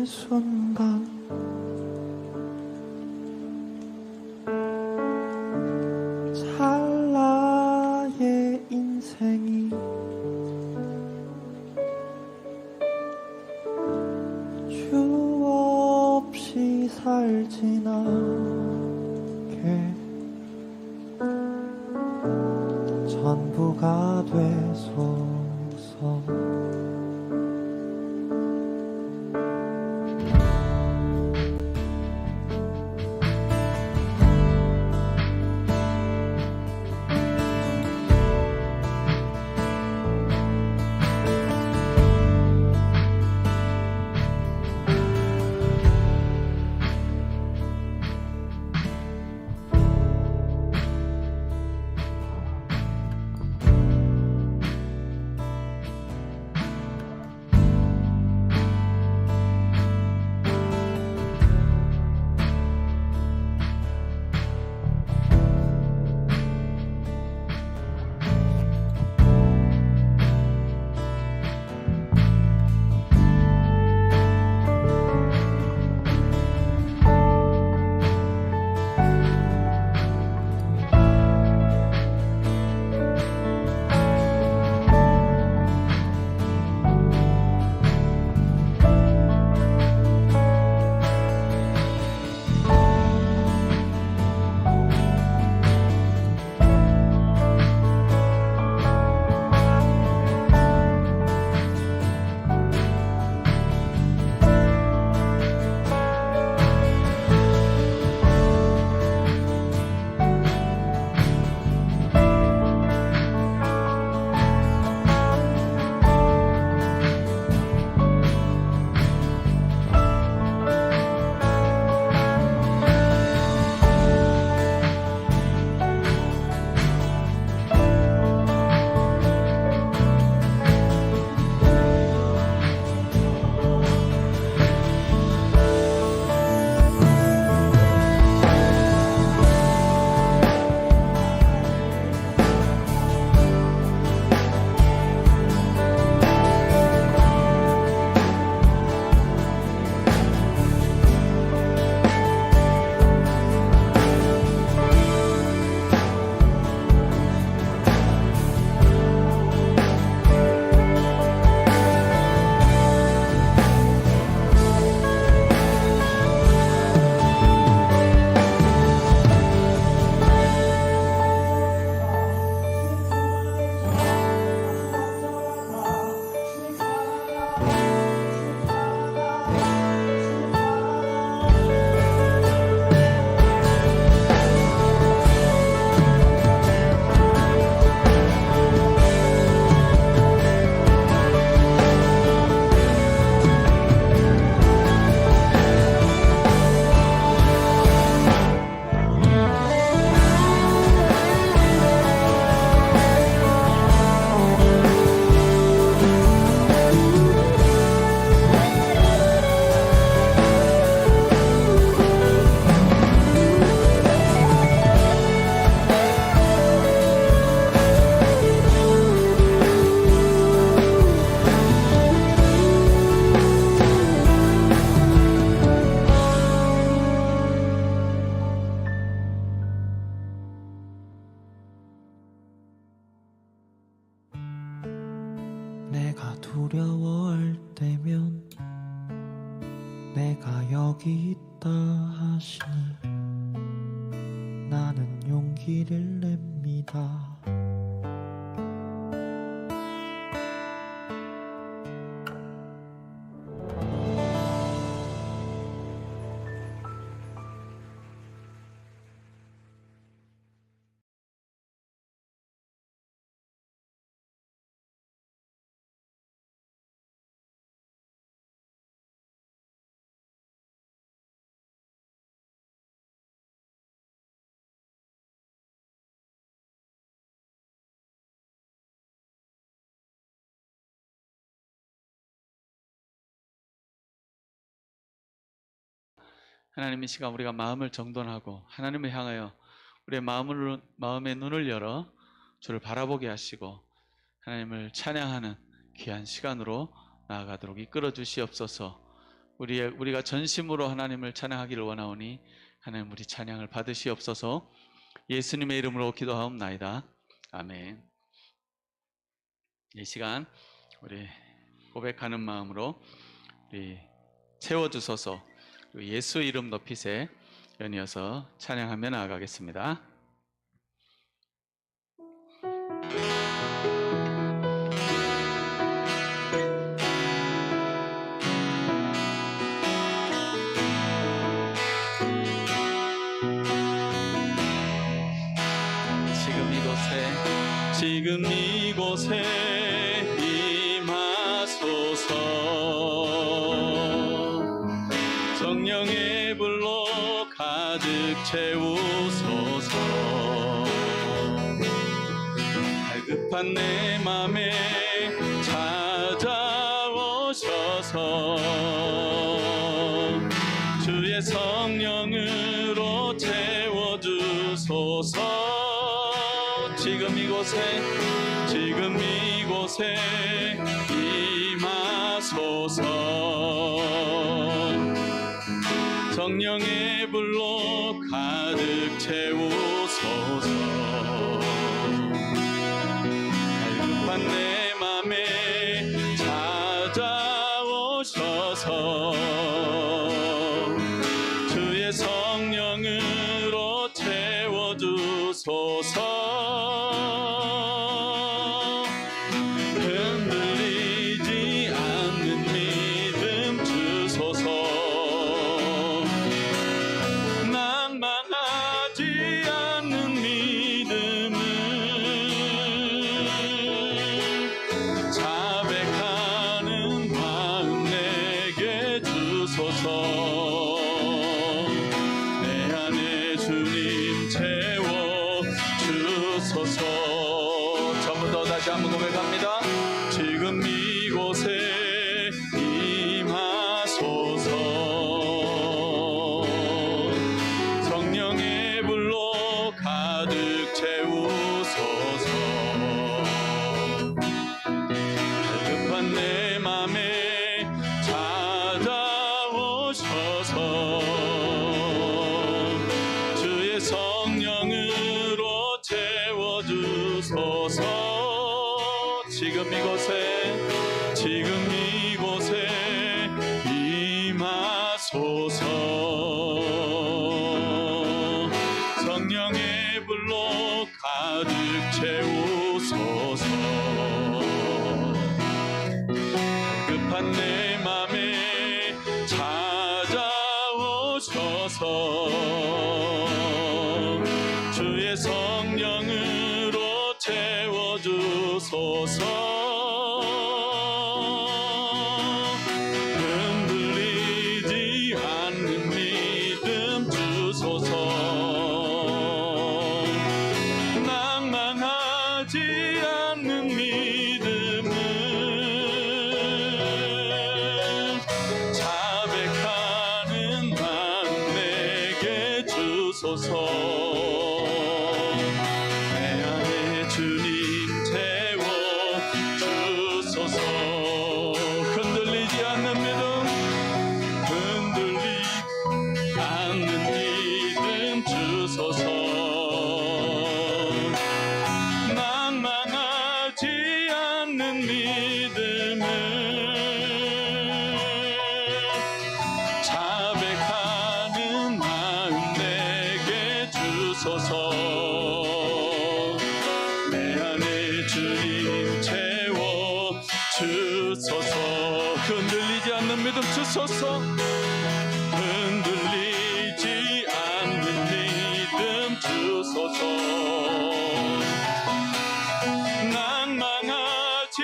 순간 찰나의 인생이 주 없이 살진 않게 전부가 되소서. 내가 두려워할 때면 내가 여기 있다 하시니 나는 용기를 냅니다. 하나님, 이 시간 우리가 마음을 정돈하고 하나님을 향하여 우리의 마음의 눈을 열어 주를 바라보게 하시고 하나님을 찬양하는 귀한 시간으로 나아가도록 이끌어 주시옵소서. 우리가 전심으로 하나님을 찬양하기를 원하오니 하나님 우리 찬양을 받으시옵소서. 예수님의 이름으로 기도하옵나이다. 아멘. 이 시간 우리 고백하는 마음으로 우리 채워주소서 예수 이름 높이세 연이어서 찬양하며 나아가겠습니다. 지금 이곳에 임하소서. 성령의 불로 가득 채우소서. 갈급한 내 맘에 찾아오셔서 주의 성령으로 채워주소서. 지금 이곳에 임하소서. 성령의 불로 가득 채우소서. 갈급한 내 맘에 찾아오셔서 주의 성령으로 채워주소서. 전부 더 다시 한번 고백합니다. 지금 이곳에 임하소서. 성령의 불로 가득 채우소서. 갈급한 내 맘에 찾아오셔서 주의 성령으로 채워주소서. 지금 이곳에 임하소서. 성령의 불로 가득 채우소서. 갈급한 내 맘에 찾아오셔서 주의 성령으로 채워주소서. 내 안에 주님 채워 주소서. 흔들리지 않는 믿음, 흔들리지 않는 믿음 주소서. 낭망하지 않는 믿음을 자백하는 마음 내게 주소서. 내 안에 주님 채워 주소서. 흔들리지 않는 믿음 주소서. 흔들리지 않는 믿음 주소서. 낭망하지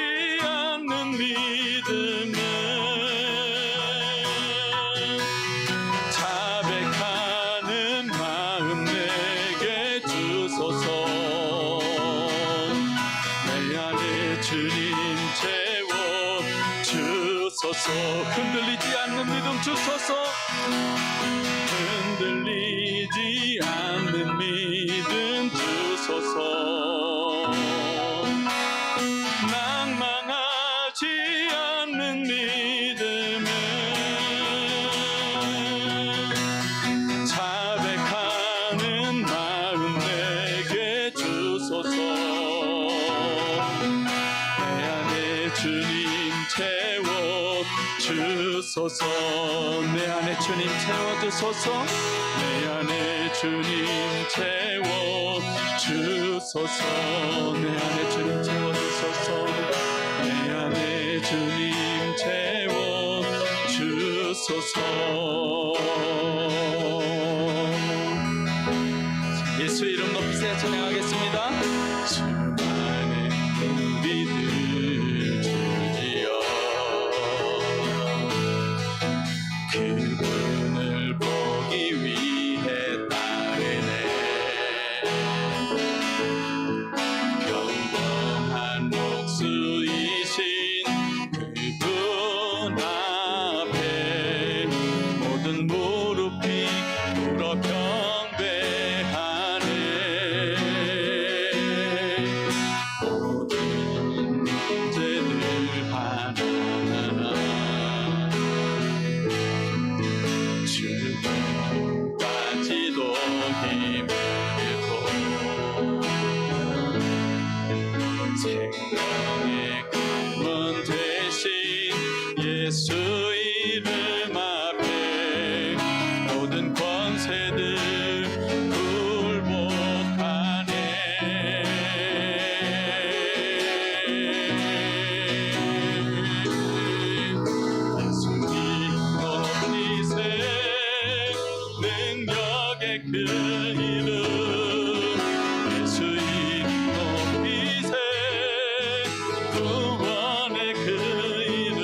않는 믿음을 자백하는 마음 내게 주소서. 내 안에 주님 채워 주소서. 흔들리지 않는 믿음 주소서. 흔들리지 않는 믿음 주소서. 낭망하지 않는 믿음을 주소서. 내 안에 주님 채워주소서. 내 안에 주님 채워주소서. 내 안에 주님 채워주소서. 내 안에 주님 채워주소서. 예수 이름 높이 세 찬양하겠습니다. 수많은 우리들 주지어 그분을 보기 위해 따르네. 평범한 목수이신 그분 앞에 모든 무릎이 꿇어 경배하네. 모든 문제들 하나하나 죽음까지도 힘들고 생명의 근원 되신 예수 이름 앞에 모든 권세들 굴복하네. 예수님 높이세 능력의 그 이름. 예수 이름 높이세 구원의 그 이름.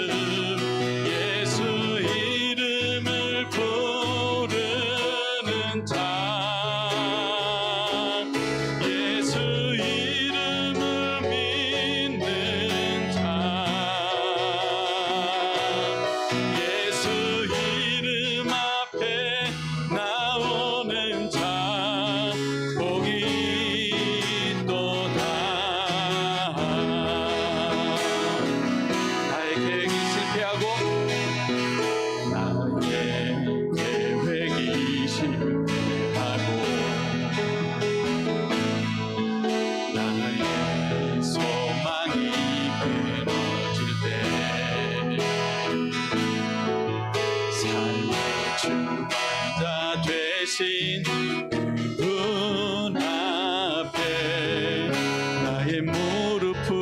예수 이름을 부르는 자. 예수 이름을 믿는 자. 예수 이름 앞에 나오는 자 복이 있도다. 나의 계획이 실패하고 나의 계획이 실패하고 나의 소망이 끊어질 때 삶의 주관자 되신 그분 앞에 나의 무릎을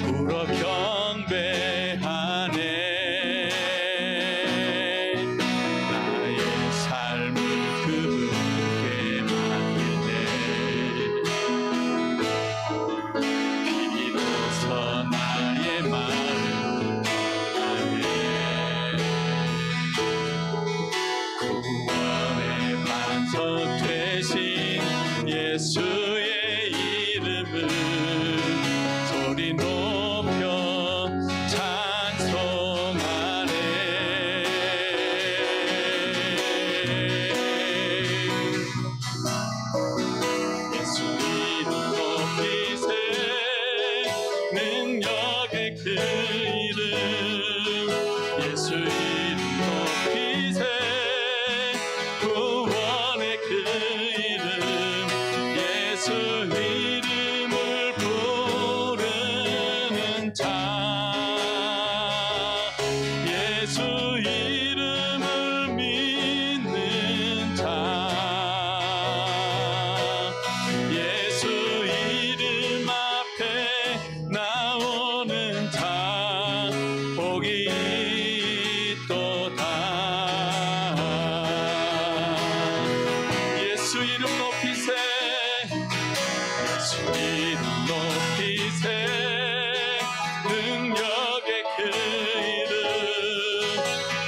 꿇어 경배하네. 나의 삶을 그분께 맡기네. 비로소 나의 마음 하네. 구원의 반석 되신 예수의 이름을 소리 높여 찬송하네. 예수 이름 높이세 능력의 그 이름. 예수 이름 높이세 구원의 그 이름. 예수 이름을 부르는 자. 예수 이름을 믿는 자. 예수 이름 앞에 나오는 자 복이 있도다. 예수 이름 높이세. 예수 이름 높이세 능력의 그 이름.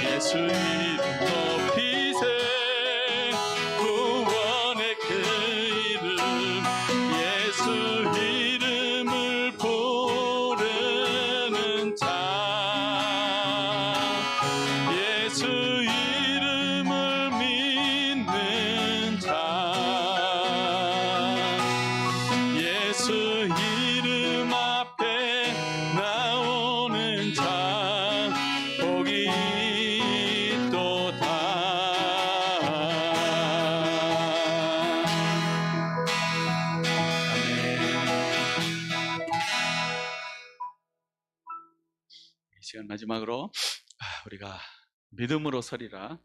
예수 이름 높이세 구원의 그 이름. 예수 이름을 부르는 자. 예수 이름을 믿는 자. 예수 이름 앞에 나오는 자 복이 있도다. 이 시간 마지막으로 우리가 믿음으로 서리라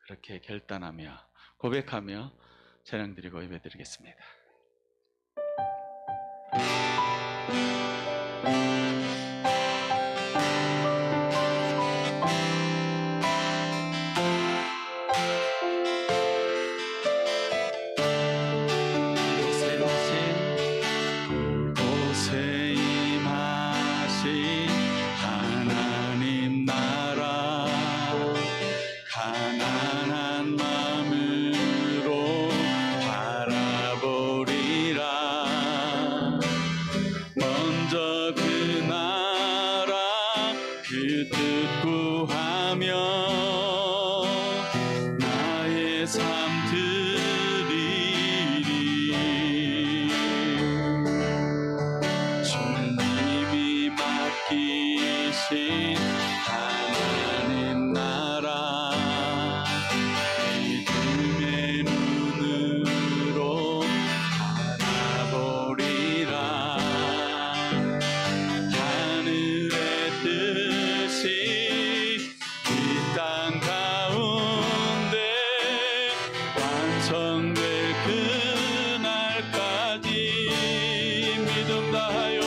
그렇게 결단하며 고백하며 찬양드리고 예배드리겠습니다. 곳에 임하신 하나님 나라 가난한 마음으로 바라보리라. 먼저 그 나라 그 뜻 구하며 나의 삶 드리리. 주님이 맡기신 하나님 나라 믿음의 눈으로 바라보리라. 하늘의 뜻이 이 땅 가운데 완성될 그날까지 믿음 다하여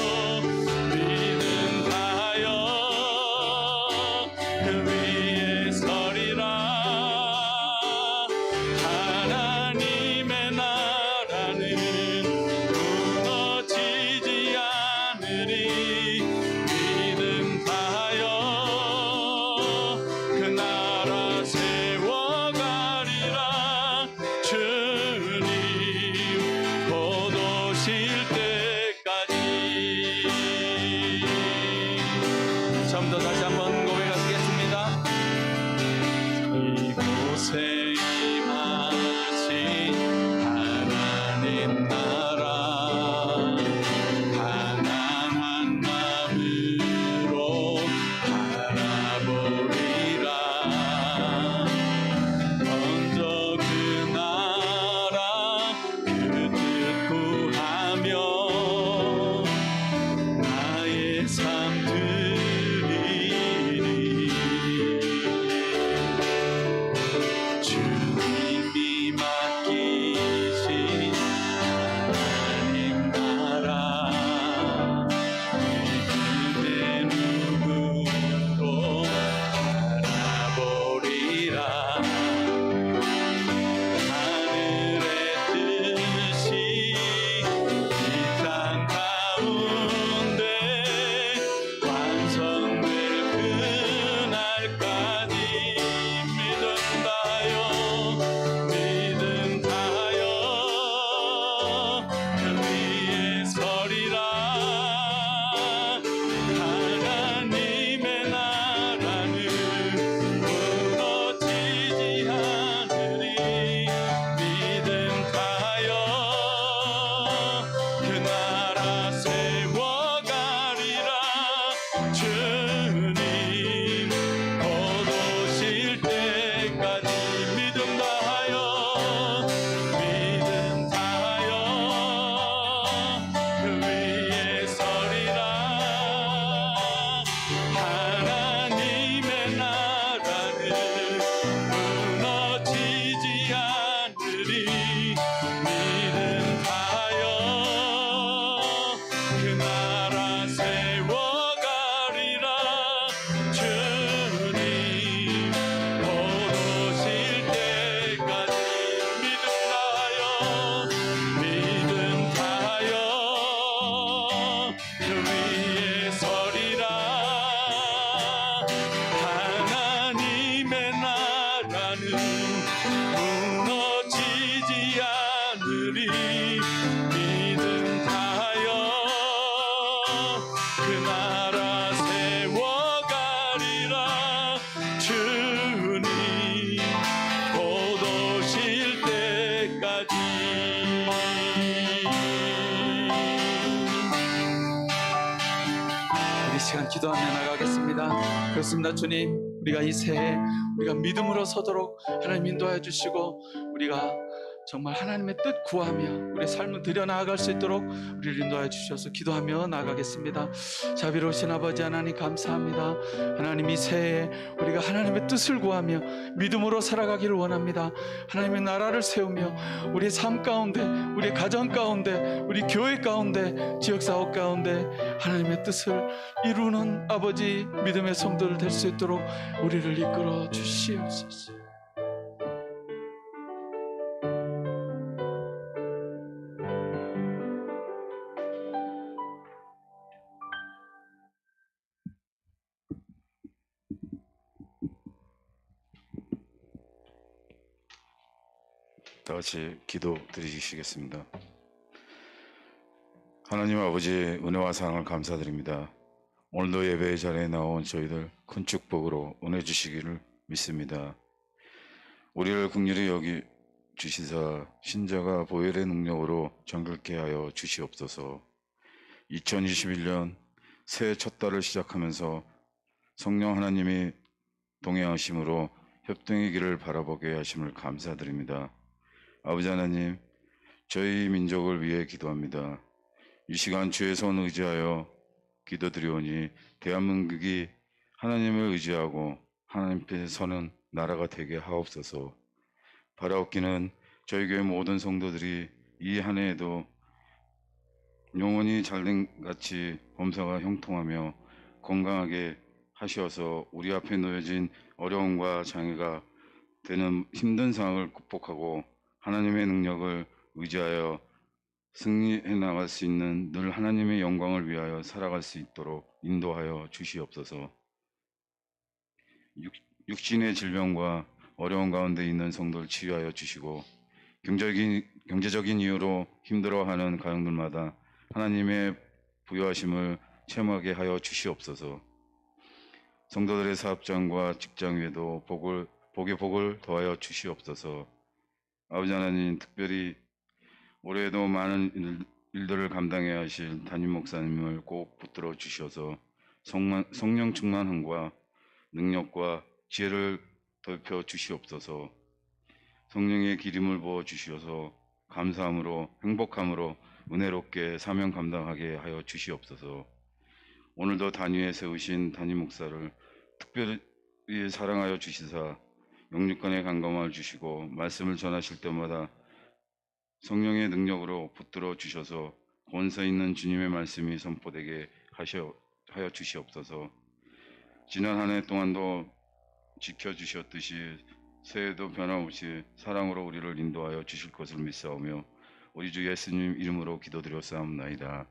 그 위에 서리라. 하나님의 나라는 무너지지 않으리. 믿음 다하여 그 나라 세워가리라. 주님 곧 오실 때까지. 처음부터 다시 한번 고백하시겠습니다. 이곳에 임하신 하나님 나라 가난한 마음으로 바라보리라. 먼저 그 나라 그 뜻 구하며 나의 삶 드리리. 주님이 맡기신 하나님 나라 믿음의 눈으로 바라보리라. 하늘의 뜻이 이 땅 가운데 완성될 그날까지 믿음 다하여 그 위에 서리라. 하나님의 나라는 무너지지 않으리. 믿음 다하여 그 나라 세워가리라. 주님 곧 오실 때까지 믿음 다하여 그 위에 서리라. 하나님의 나라는 무너지지 않으리. 믿음 다하여 그 나라 세워가리라. 주님 곧 오실 때까지 믿음 다하여 그 위에 서리라. 하나님의 나라는 무너지지 않으리. 믿음 다하여 그 나라 세워가리라. 주님 곧 오실 때까지. 우리 시간 기도하며 나가겠습니다. 그렇습니다. 주님, 우리가 이 새해 우리가 믿음으로 서도록 하나님 인도하여 주시고 우리가 정말 하나님의 뜻 구하며 우리의 삶을 드려 나아갈 수 있도록 우리를 인도하여 주셔서 기도하며 나아가겠습니다. 자비로우신 아버지 하나님 감사합니다. 하나님 이 새해에 우리가 하나님의 뜻을 구하며 믿음으로 살아가기를 원합니다. 하나님의 나라를 세우며 우리의 삶 가운데, 우리의 가정 가운데, 우리 교회 가운데, 지역사업 가운데 하나님의 뜻을 이루는 아버지 믿음의 성도들 될 수 있도록 우리를 이끌어 주시옵소서. 다 같이 기도 드리시겠습니다. 하나님 아버지 은혜와 사랑을 감사드립니다. 오늘도 예배의 자리에 나온 저희들 큰 축복으로 은혜 주시기를 믿습니다. 우리를 긍휼히 여기 주시사 신자가 보혈의 능력으로 정결케 하여 주시옵소서. 2021년 새해 첫 달을 시작하면서 성령 하나님이 동행하심으로 협동의 길을 바라보게 하심을 감사드립니다. 아버지 하나님, 저희 민족을 위해 기도합니다. 이 시간 주의 손 의지하여 기도드리오니 대한민국이 하나님을 의지하고 하나님께 서는 나라가 되게 하옵소서. 바라옵기는 저희 교회 모든 성도들이 이 한 해에도 영원히 잘된 같이 범사가 형통하며 건강하게 하시어서 우리 앞에 놓여진 어려움과 장애가 되는 힘든 상황을 극복하고 하나님의 능력을 의지하여 승리해 나갈 수 있는 늘 하나님의 영광을 위하여 살아갈 수 있도록 인도하여 주시옵소서. 육신의 질병과 어려운 가운데 있는 성도를 치유하여 주시고 경제적인 이유로 힘들어하는 가정들마다 하나님의 부여하심을 체험하게 하여 주시옵소서. 성도들의 사업장과 직장 외에도 복의 복을 더하여 주시옵소서. 아버지 하나님, 특별히 올해에도 많은 일들을 감당해야 하실 담임 목사님을 꼭 붙들어 주셔서 성령 충만함과 능력과 지혜를 덮여 주시옵소서. 성령의 기름을 부어 주시어서 감사함으로 행복함으로 은혜롭게 사명 감당하게 하여 주시옵소서. 오늘도 단위에 세우신 담임 목사를 특별히 사랑하여 주시사 영육간의 강건함을 주시고 말씀을 전하실 때마다 성령의 능력으로 붙들어 주셔서 권세 있는 주님의 말씀이 선포되게 하여 주시옵소서. 지난 한 해 동안도 지켜주셨듯이 새해도 변함없이 사랑으로 우리를 인도하여 주실 것을 믿사오며 우리 주 예수님 이름으로 기도드렸사옵나이다.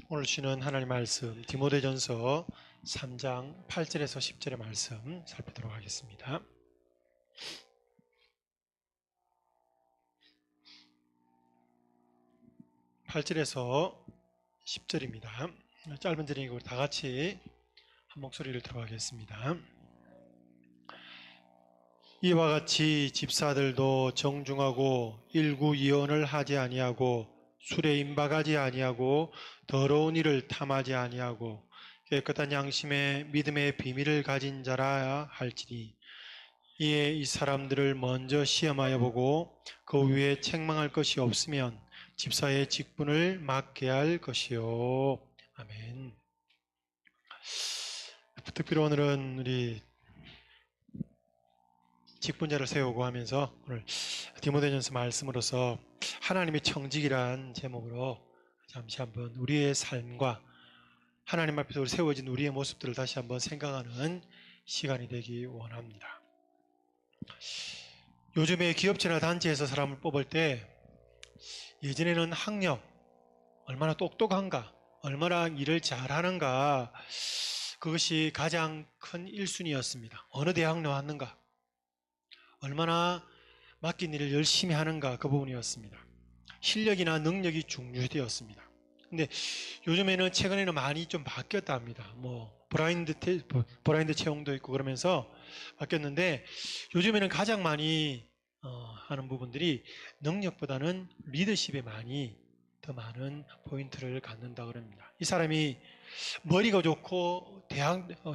오늘 주시는 하나님 말씀 디모데전서 3장 8절에서 10절의 말씀 살피도록 하겠습니다. (8절에서 10절입니다) 짧은 절이고 다 같이 한 목소리를 들어가겠습니다. 이와 같이 집사들도 정중하고 일구이언을 하지 아니하고 술에 임박하지 아니하고 더러운 일을 탐하지 아니하고 깨끗한 양심에 믿음의 비밀을 가진 자라 할지니 이에 이 사람들을 먼저 시험하여 보고 그 위에 책망할 것이 없으면 집사의 직분을 맡게 할 것이요. 아멘. 특별히 오늘은 우리 직분자를 세우고 하면서 오늘 디모데전서 말씀으로서 하나님의 청직이란 제목으로 잠시 한번 우리의 삶과 하나님 앞에서 세워진 우리의 모습들을 다시 한번 생각하는 시간이 되기 원합니다. 요즘에 기업체나 단체에서 사람을 뽑을 때 예전에는 학력, 얼마나 똑똑한가, 얼마나 일을 잘하는가 그것이 가장 큰 1순위였습니다. 어느 대학 나왔는가, 얼마나 맡긴 일을 열심히 하는가, 그 부분이었습니다. 실력이나 능력이 중요되었습니다. 근데 요즘에는 최근에는 많이 좀 바뀌었다 합니다. 브라인드 채용도 있고 그러면서 바뀌었는데, 요즘에는 가장 많이 하는 부분들이 능력보다는 리더십에 더 많은 포인트를 갖는다 그럽니다. 이 사람이 머리가 좋고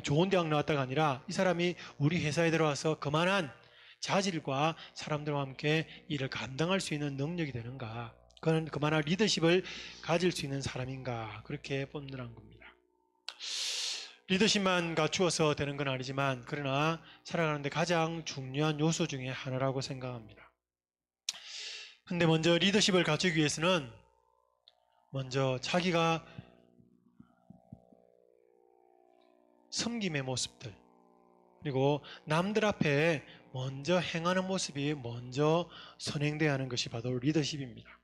좋은 대학 나왔다가 아니라, 이 사람이 우리 회사에 들어와서 그만한 자질과 사람들과 함께 일을 감당할 수 있는 능력이 되는가, 그만한 리더십을 가질 수 있는 사람인가, 그렇게 뽑는 겁니다. 리더십만 갖추어서 되는 건 아니지만, 그러나 살아가는데 가장 중요한 요소 중에 하나라고 생각합니다. 근데 먼저 리더십을 갖추기 위해서는 먼저 자기가 섬김의 모습들, 그리고 남들 앞에 먼저 행하는 모습이 먼저 선행되어야 하는 것이 바로 리더십입니다.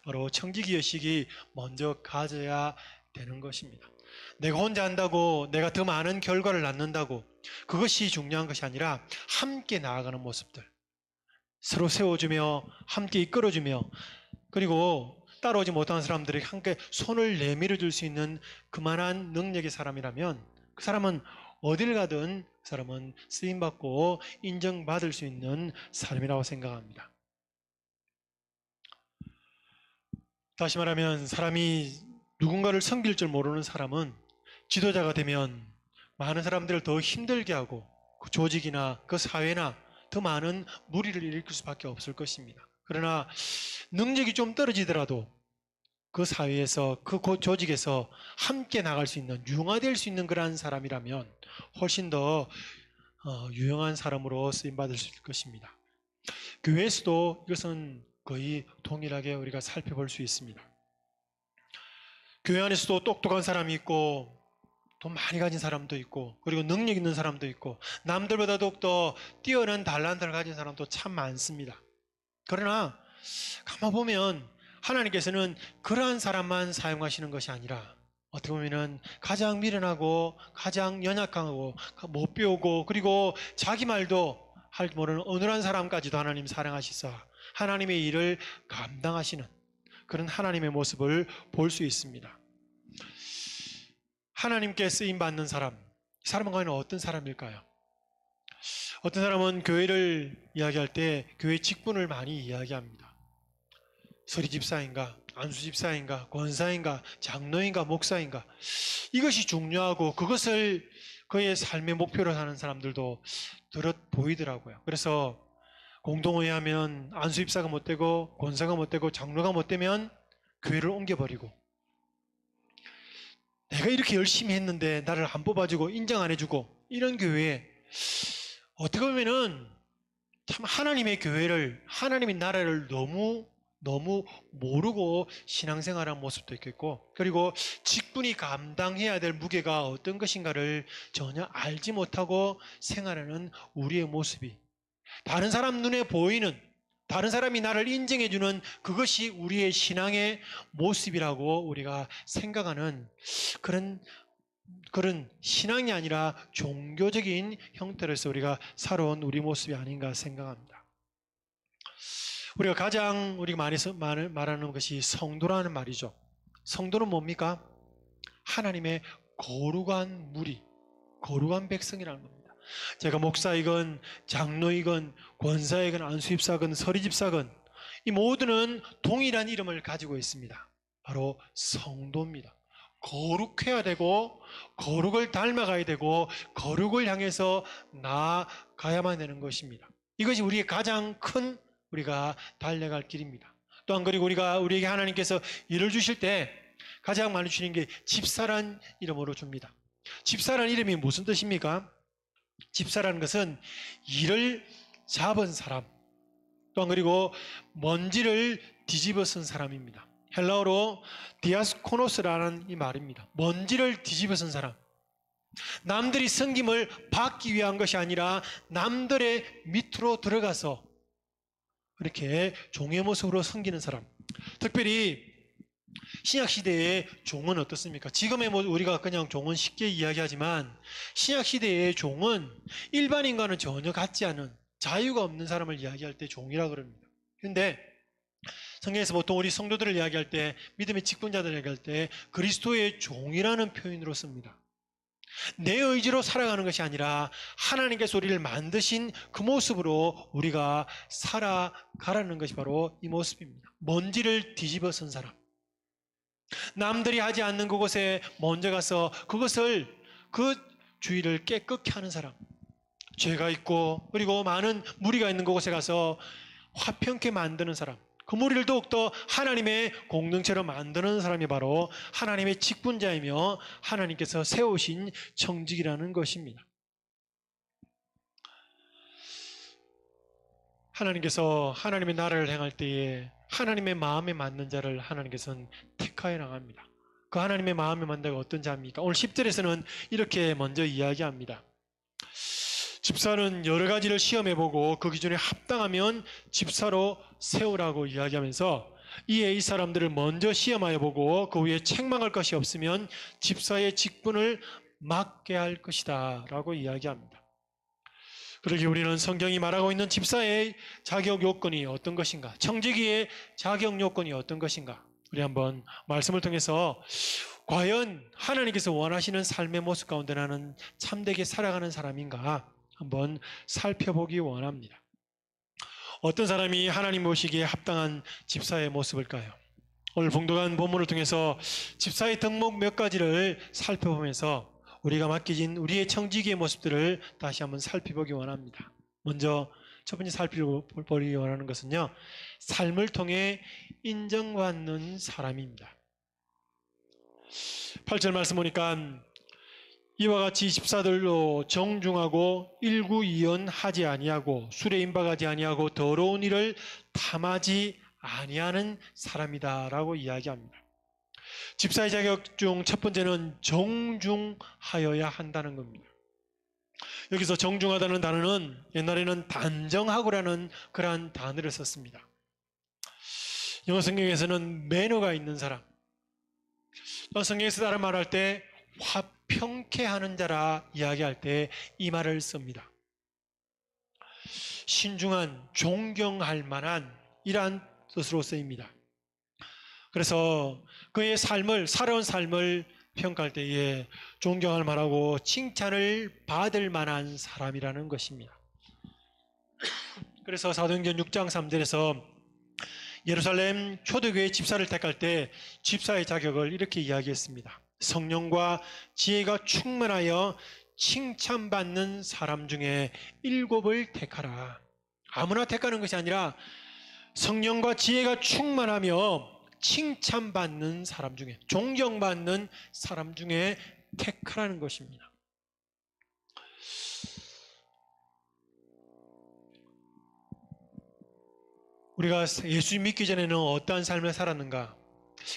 바로 청지기의식이 먼저 가져야 되는 것입니다. 내가 혼자 한다고 내가 더 많은 결과를 낳는다고 그것이 중요한 것이 아니라, 함께 나아가는 모습들, 서로 세워주며 함께 이끌어주며, 그리고 따라오지 못하는 사람들에게 함께 손을 내밀어 줄 수 있는 그만한 능력의 사람이라면, 그 사람은 어딜 가든 그 사람은 쓰임받고 인정받을 수 있는 사람이라고 생각합니다. 다시 말하면, 사람이 누군가를 섬길 줄 모르는 사람은 지도자가 되면 많은 사람들을 더 힘들게 하고, 그 조직이나 그 사회나 더 많은 무리를 일으킬 수밖에 없을 것입니다. 그러나 능력이 좀 떨어지더라도 그 사회에서, 그 조직에서 함께 나갈 수 있는, 융화될 수 있는 그러한 사람이라면 훨씬 더 유용한 사람으로 쓰임받을 수 있을 것입니다. 교회에서도 이것은 거의 동일하게 우리가 살펴볼 수 있습니다. 교회 안에서도 똑똑한 사람이 있고, 돈 많이 가진 사람도 있고, 그리고 능력 있는 사람도 있고, 남들보다 더욱더 뛰어난 달란트를 가진 사람도 참 많습니다. 그러나 가만 보면 하나님께서는 그러한 사람만 사용하시는 것이 아니라, 어떻게 보면은 가장 미련하고 가장 연약하고 못 배우고, 그리고 자기 말도 할 모르는 어눌한 사람까지도 하나님 사랑하시사 하나님의 일을 감당하시는 그런 하나님의 모습을 볼 수 있습니다. 하나님께 쓰임받는 사람, 이 사람은 과연 어떤 사람일까요? 어떤 사람은 교회를 이야기할 때 교회 직분을 많이 이야기합니다. 서리 집사인가, 안수 집사인가, 권사인가, 장로인가, 목사인가, 이것이 중요하고 그것을 그의 삶의 목표로 하는 사람들도 들었 보이더라고요. 그래서 공동회의 하면 안수 집사가 못 되고, 권사가 못 되고, 장로가 못 되면 교회를 옮겨버리고, 내가 이렇게 열심히 했는데 나를 안 뽑아주고 인정 안 해주고, 이런 교회에 어떻게 보면은 참 하나님의 교회를, 하나님의 나라를 너무 모르고 신앙생활하는 모습도 있겠고, 그리고 직분이 감당해야 될 무게가 어떤 것인가를 전혀 알지 못하고 생활하는 우리의 모습이, 다른 사람 눈에 보이는, 다른 사람이 나를 인정해주는 그것이 우리의 신앙의 모습이라고 우리가 생각하는 그런 신앙이 아니라 종교적인 형태로서 우리가 살아온 우리 모습이 아닌가 생각합니다. 우리가 많이 말하는 것이 성도라는 말이죠. 성도는 뭡니까? 하나님의 거룩한 무리, 거룩한 백성이라는 겁니다. 제가 목사이건 장로이건 권사이건 안수집사건 서리집사건, 이 모두는 동일한 이름을 가지고 있습니다. 바로 성도입니다. 거룩해야 되고, 거룩을 닮아가야 되고, 거룩을 향해서 나아가야만 되는 것입니다. 이것이 우리의 가장 큰 우리가 달려갈 길입니다. 또한 그리고 우리에게 하나님께서 일을 주실 때 가장 많이 주시는 게 집사란 이름으로 줍니다. 집사란 이름이 무슨 뜻입니까? 집사라는 것은 일을 잡은 사람, 또한 그리고 먼지를 뒤집어 쓴 사람입니다. 헬라어로 디아스코노스라는 이 말입니다. 먼지를 뒤집어 쓴 사람. 남들이 섬김을 받기 위한 것이 아니라 남들의 밑으로 들어가서 이렇게 종의 모습으로 섬기는 사람. 특별히 신약 시대의 종은 어떻습니까? 지금의 우리가 그냥 종은 쉽게 이야기하지만 신약 시대의 종은 일반인과는 전혀 같지 않은 자유가 없는 사람을 이야기할 때 종이라 그럽니다. 근데 성경에서 보통 우리 성도들을 이야기할 때, 믿음의 직분자들을 이야기할 때 그리스도의 종이라는 표현으로 씁니다. 내 의지로 살아가는 것이 아니라 하나님께서 우리를 만드신 그 모습으로 우리가 살아가라는 것이 바로 이 모습입니다. 먼지를 뒤집어 쓴 사람, 남들이 하지 않는 그곳에 먼저 가서 그 주위를 깨끗게 하는 사람, 죄가 있고 그리고 많은 무리가 있는 그곳에 가서 화평케 만드는 사람, 그 무리를 더욱더 하나님의 공동체로 만드는 사람이 바로 하나님의 직분자이며 하나님께서 세우신 청직이라는 것입니다. 하나님께서 하나님의 나라를 행할 때에 하나님의 마음에 맞는 자를 하나님께서는 택하여 나갑니다. 그 하나님의 마음에 맞는 자가 어떤 자입니까? 오늘 10절에서는 이렇게 먼저 이야기합니다. 집사는 여러 가지를 시험해보고 그 기준에 합당하면 집사로 세우라고 이야기하면서 이에 이 사람들을 먼저 시험하여 보고 그 후에 책망할 것이 없으면 집사의 직분을 맡게 할 것이다 라고 이야기합니다. 그러기 우리는 성경이 말하고 있는 집사의 자격 요건이 어떤 것인가, 청지기의 자격 요건이 어떤 것인가, 우리 한번 말씀을 통해서 과연 하나님께서 원하시는 삶의 모습 가운데 나는 참되게 살아가는 사람인가 한번 살펴보기 원합니다. 어떤 사람이 하나님 모시기에 합당한 집사의 모습일까요? 오늘 봉독한 본문을 통해서 집사의 덕목 몇 가지를 살펴보면서 우리가 맡겨진 우리의 청지기의 모습들을 다시 한번 살펴보기 원합니다. 먼저 첫 번째 살펴보기 원하는 것은요, 삶을 통해 인정받는 사람입니다. 8절 말씀 보니까 이와 같이 집사들로 정중하고 일구이연하지 아니하고 술에 임박하지 아니하고 더러운 일을 탐하지 아니하는 사람이다라고 이야기합니다. 집사의 자격 중 첫 번째는 정중하여야 한다는 겁니다. 여기서 정중하다는 단어는 옛날에는 단정하고라는 그러한 단어를 썼습니다. 영어 성경에서는 매너가 있는 사람, 성경에서 다른 말할 때 화평케 하는 자라 이야기할 때 이 말을 씁니다. 신중한, 존경할 만한 이러한 뜻으로 쓰입니다. 그래서 그의 삶을, 살아온 삶을 평가할 때에 존경할 만하고 칭찬을 받을 만한 사람이라는 것입니다. 그래서 사도행전 6장 3절에서 예루살렘 초대교회 집사를 택할 때 집사의 자격을 이렇게 이야기했습니다. 성령과 지혜가 충만하여 칭찬받는 사람 중에 7을 택하라. 아무나 택하는 것이 아니라 성령과 지혜가 충만하며 칭찬받는 사람 중에, 존경받는 사람 중에 택하라는 것입니다. 우리가 예수 믿기 전에는 어떠한 삶을 살았는가?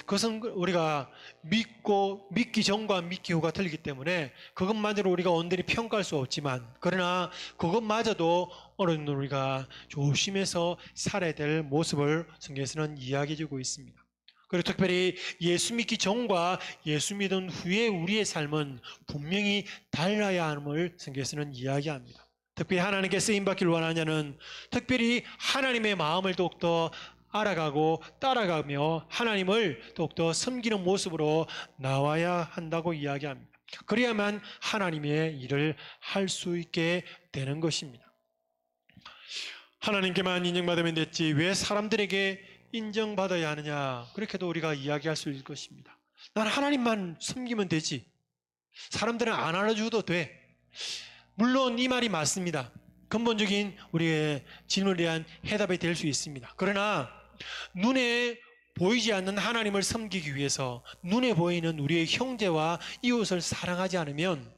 그것은 우리가 믿기 전과 믿기 후가 틀리기 때문에 그것마저로 우리가 온전히 평가할 수 없지만, 그러나 그것마저도 어느 정도 우리가 조심해서 살아야 될 모습을 성경에서는 이야기해주고 있습니다. 그리고 특별히 예수 믿기 전과 예수 믿은 후에 우리의 삶은 분명히 달라야 함을 성경에서는 이야기합니다. 특별히 하나님께 쓰임받기를 원하냐는 특별히 하나님의 마음을 더욱더 알아가고 따라가며 하나님을 더욱더 섬기는 모습으로 나와야 한다고 이야기합니다. 그래야만 하나님의 일을 할 수 있게 되는 것입니다. 하나님께만 인정받으면 됐지 왜 사람들에게 인정받아야 하느냐, 그렇게도 우리가 이야기할 수 있을 것입니다. 난 하나님만 섬기면 되지, 사람들은 안 알아줘도 돼. 물론 이 말이 맞습니다. 근본적인 우리의 질문에 대한 해답이 될 수 있습니다. 그러나 눈에 보이지 않는 하나님을 섬기기 위해서 눈에 보이는 우리의 형제와 이웃을 사랑하지 않으면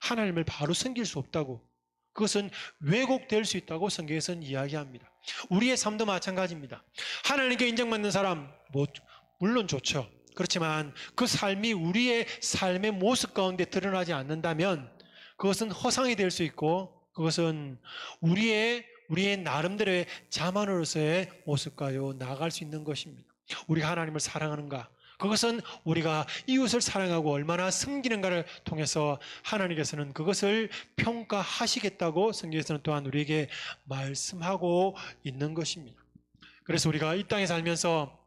하나님을 바로 섬길 수 없다고, 그것은 왜곡될 수 있다고 성경에서는 이야기합니다. 우리의 삶도 마찬가지입니다. 하나님께 인정받는 사람 물론 좋죠. 그렇지만 그 삶이 우리의 삶의 모습 가운데 드러나지 않는다면 그것은 허상이 될 수 있고, 그것은 우리의 나름대로의 자만으로서의 모습과요 나아갈 수 있는 것입니다. 우리가 하나님을 사랑하는가, 그것은 우리가 이웃을 사랑하고 얼마나 섬기는가를 통해서 하나님께서는 그것을 평가하시겠다고 성경에서는 또한 우리에게 말씀하고 있는 것입니다. 그래서 우리가 이 땅에 살면서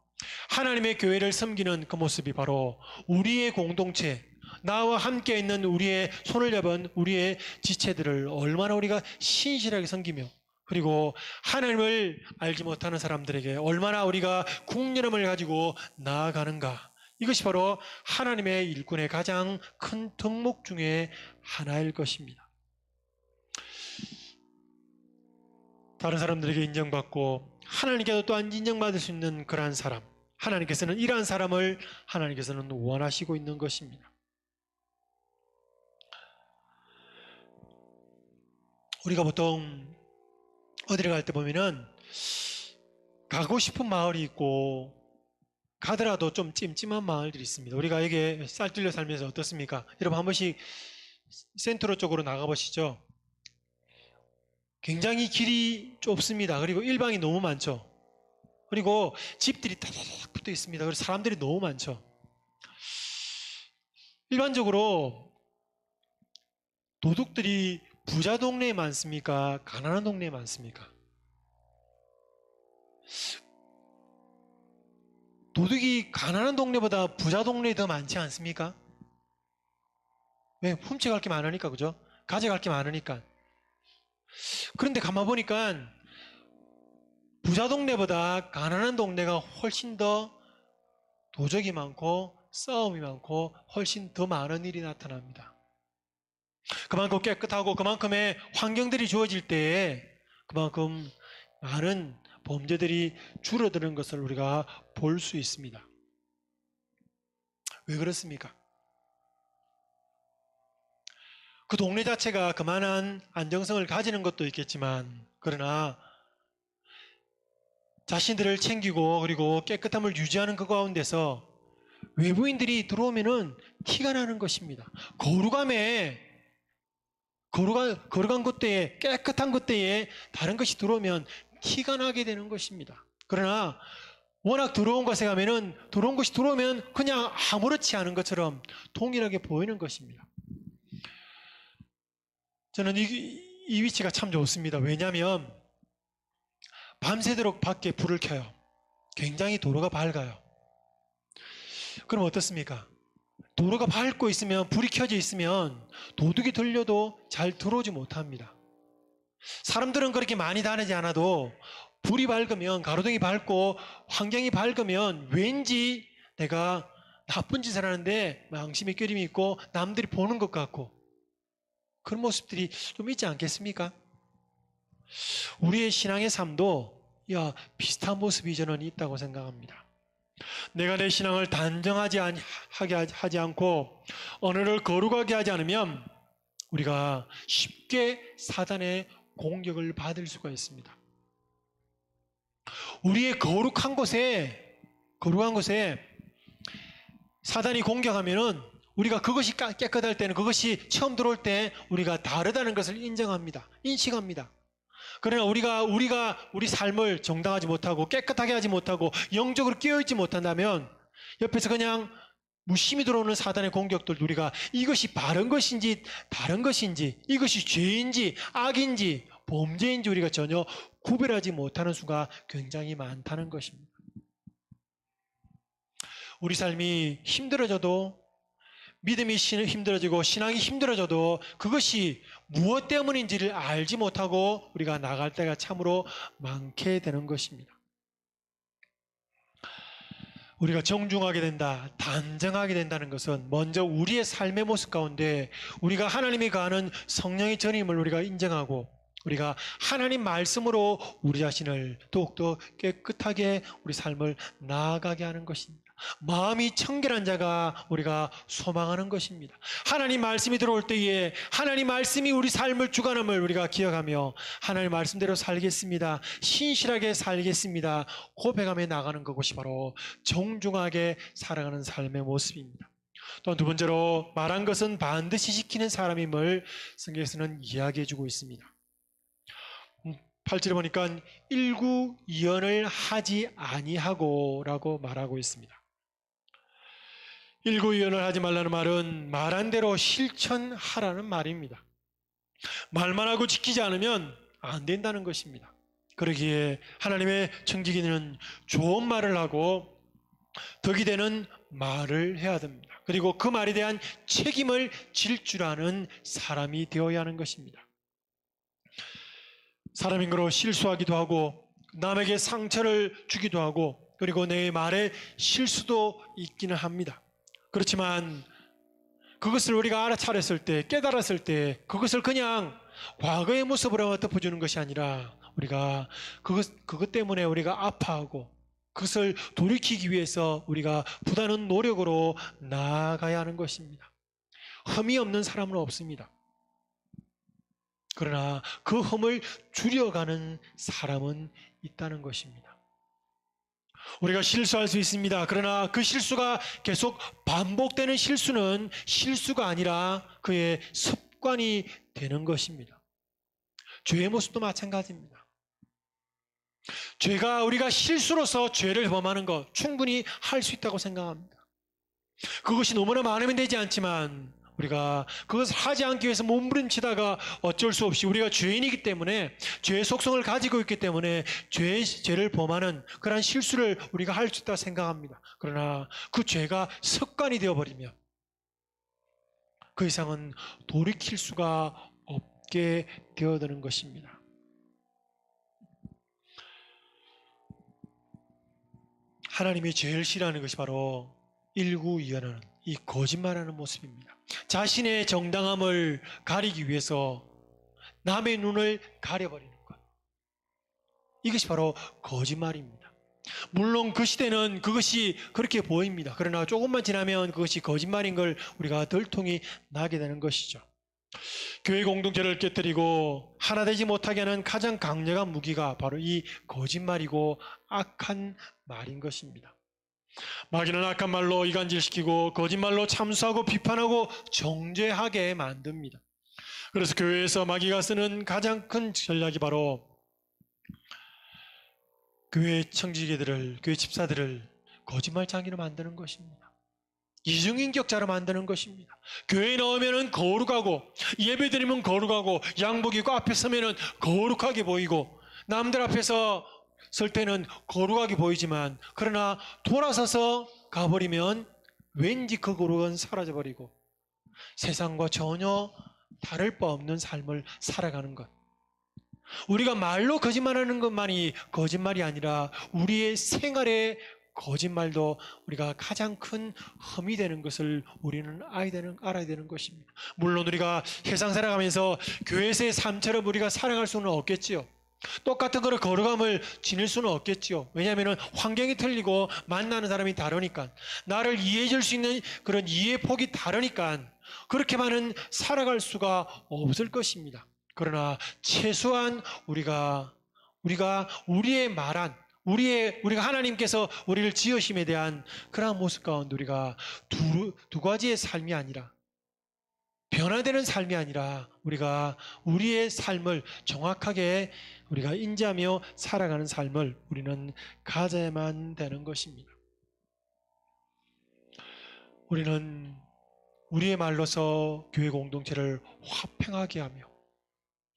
하나님의 교회를 섬기는 그 모습이 바로 우리의 공동체, 나와 함께 있는 우리의 손을 잡은 우리의 지체들을 얼마나 우리가 신실하게 섬기며, 그리고 하나님을 알지 못하는 사람들에게 얼마나 우리가 국률함을 가지고 나아가는가. 이것이 바로 하나님의 일꾼의 가장 큰 덕목 중에 하나일 것입니다. 다른 사람들에게 인정받고 하나님께도 또한 인정받을 수 있는 그러한 사람, 하나님께서는 이러한 사람을 하나님께서는 원하시고 있는 것입니다. 우리가 보통 어디를 갈 때 보면은 가고 싶은 마을이 있고 가더라도 좀 찜찜한 마을들이 있습니다. 우리가 여기 쌀뚫려 살면서 어떻습니까? 여러분 한 번씩 센트로 쪽으로 나가보시죠. 굉장히 길이 좁습니다. 그리고 일방이 너무 많죠. 그리고 집들이 따닥 붙어 있습니다. 그리고 사람들이 너무 많죠. 일반적으로 도둑들이 부자 동네에 많습니까? 가난한 동네에 많습니까? 도둑이 가난한 동네보다 부자 동네에 더 많지 않습니까? 왜? 훔쳐갈 게 많으니까, 그죠? 가져갈 게 많으니까. 그런데 가만 보니까 부자 동네보다 가난한 동네가 훨씬 더 도적이 많고 싸움이 많고 훨씬 더 많은 일이 나타납니다. 그만큼 깨끗하고 그만큼의 환경들이 주어질 때에 그만큼 많은 범죄들이 줄어드는 것을 우리가 볼 수 있습니다. 왜 그렇습니까? 그 동네 자체가 그만한 안정성을 가지는 것도 있겠지만, 그러나 자신들을 챙기고 그리고 깨끗함을 유지하는 그 가운데서 외부인들이 들어오면은 티가 나는 것입니다. 거룩한 것때에, 깨끗한 것때에 다른 것이 들어오면 티가 나게 되는 것입니다. 그러나 워낙 들어온 것에 가면은 들어온 것이 들어오면 그냥 아무렇지 않은 것처럼 동일하게 보이는 것입니다. 저는 이 위치가 참 좋습니다. 왜냐하면 밤새도록 밖에 불을 켜요. 굉장히 도로가 밝아요. 그럼 어떻습니까? 도로가 밝고 있으면, 불이 켜져 있으면 도둑이 들려도 잘 들어오지 못합니다. 사람들은 그렇게 많이 다니지 않아도 불이 밝으면, 가로등이 밝고 환경이 밝으면 왠지 내가 나쁜 짓을 하는데 양심의 껴림이 있고 남들이 보는 것 같고 그런 모습들이 좀 있지 않겠습니까? 우리의 신앙의 삶도 비슷한 모습이 저는 있다고 생각합니다. 내가 내 신앙을 단정하지 하지 않고 언어를 거룩하게 하지 않으면 우리가 쉽게 사단의 공격을 받을 수가 있습니다. 우리의 거룩한 곳에 사단이 공격하면은 우리가 그것이 깨끗할 때는, 그것이 처음 들어올 때 우리가 다르다는 것을 인식합니다. 그러나 우리 삶을 정당하지 못하고 깨끗하게 하지 못하고 영적으로 깨어있지 못한다면 옆에서 그냥 무심히 들어오는 사단의 공격들, 우리가 이것이 바른 것인지 다른 것인지, 이것이 죄인지 악인지 범죄인지 우리가 전혀 구별하지 못하는 수가 굉장히 많다는 것입니다. 우리 삶이 힘들어져도, 믿음이 힘들어지고 신앙이 힘들어져도 그것이 무엇 때문인지를 알지 못하고 우리가 나갈 때가 참으로 많게 되는 것입니다. 우리가 정중하게 된다, 단정하게 된다는 것은 먼저 우리의 삶의 모습 가운데 우리가 하나님이 가하는 성령의 전임을 우리가 인정하고 우리가 하나님 말씀으로 우리 자신을 더욱더 깨끗하게 우리 삶을 나아가게 하는 것입니다. 마음이 청결한 자가 우리가 소망하는 것입니다. 하나님 말씀이 들어올 때에 하나님 말씀이 우리 삶을 주관함을 우리가 기억하며 하나님 말씀대로 살겠습니다, 신실하게 살겠습니다 고백하며 나가는 그것이 바로 정중하게 살아가는 삶의 모습입니다. 또 두 번째로 말한 것은 반드시 지키는 사람임을 성경에서는 이야기해주고 있습니다. 8절에 보니까 일구이언을 하지 아니하고 라고 말하고 있습니다. 일구이연을 하지 말라는 말은 말한 대로 실천하라는 말입니다. 말만 하고 지키지 않으면 안 된다는 것입니다. 그러기에 하나님의 청지기는 좋은 말을 하고 덕이 되는 말을 해야 됩니다. 그리고 그 말에 대한 책임을 질 줄 아는 사람이 되어야 하는 것입니다. 사람인 거로 실수하기도 하고 남에게 상처를 주기도 하고 그리고 내 말에 실수도 있기는 합니다. 그렇지만 그것을 우리가 알아차렸을 때, 깨달았을 때 그것을 그냥 과거의 모습으로만 덮어주는 것이 아니라 우리가 그것 때문에 우리가 아파하고 그것을 돌이키기 위해서 우리가 부단한 노력으로 나아가야 하는 것입니다. 흠이 없는 사람은 없습니다. 그러나 그 흠을 줄여가는 사람은 있다는 것입니다. 우리가 실수할 수 있습니다. 그러나 그 실수가 계속 반복되는 실수는 실수가 아니라 그의 습관이 되는 것입니다. 죄의 모습도 마찬가지입니다. 우리가 실수로서 죄를 범하는 것 충분히 할 수 있다고 생각합니다. 그것이 너무나 많으면 되지 않지만 우리가 그것을 하지 않기 위해서 몸부림치다가 어쩔 수 없이 우리가 죄인이기 때문에 죄의 속성을 가지고 있기 때문에 죄를 범하는 그러한 실수를 우리가 할 수 있다고 생각합니다. 그러나 그 죄가 습관이 되어버리면 그 이상은 돌이킬 수가 없게 되어드는 것입니다. 하나님이 제일 싫어하는 것이 바로 일구이연하는 이 거짓말하는 모습입니다. 자신의 정당함을 가리기 위해서 남의 눈을 가려버리는 것. 이것이 바로 거짓말입니다. 물론 그 시대는 그것이 그렇게 보입니다. 그러나 조금만 지나면 그것이 거짓말인 걸 우리가 덜통이 나게 되는 것이죠. 교회 공동체를 깨뜨리고 하나 되지 못하게 하는 가장 강력한 무기가 바로 이 거짓말이고 악한 말인 것입니다. 마귀는 악한 말로 이간질시키고 거짓말로 참수하고 비판하고 정죄하게 만듭니다. 그래서 교회에서 마귀가 쓰는 가장 큰 전략이 바로 교회 청지기들을, 교회 집사들을 거짓말쟁이로 만드는 것입니다. 이중인격자로 만드는 것입니다. 교회에 나오면 거룩하고 예배 드리면 거룩하고 양복 입고 앞에 서면 거룩하게 보이고 남들 앞에서 설 때는 거룩하게 보이지만 그러나 돌아서서 가버리면 왠지 그 거룩은 사라져버리고 세상과 전혀 다를 바 없는 삶을 살아가는 것. 우리가 말로 거짓말하는 것만이 거짓말이 아니라 우리의 생활에 거짓말도 우리가 가장 큰 흠이 되는 것을 우리는 알아야 되는 것입니다. 물론 우리가 세상 살아가면서 교회에서의 삶처럼 우리가 살아갈 수는 없겠지요. 똑같은 그런 거룩함을 지닐 수는 없겠지요. 왜냐하면 환경이 틀리고 만나는 사람이 다르니까 나를 이해해 줄 수 있는 그런 이해 폭이 다르니까 그렇게만은 살아갈 수가 없을 것입니다. 그러나 최소한 우리가 우리의 말한 우리가 하나님께서 우리를 지으심에 대한 그러한 모습 가운데 우리가 두 가지의 삶이 아니라 변화되는 삶이 아니라 우리가 우리의 삶을 정확하게 우리가 인지하며 살아가는 삶을 우리는 가져야만 되는 것입니다. 우리는 우리의 말로서 교회 공동체를 화평하게 하며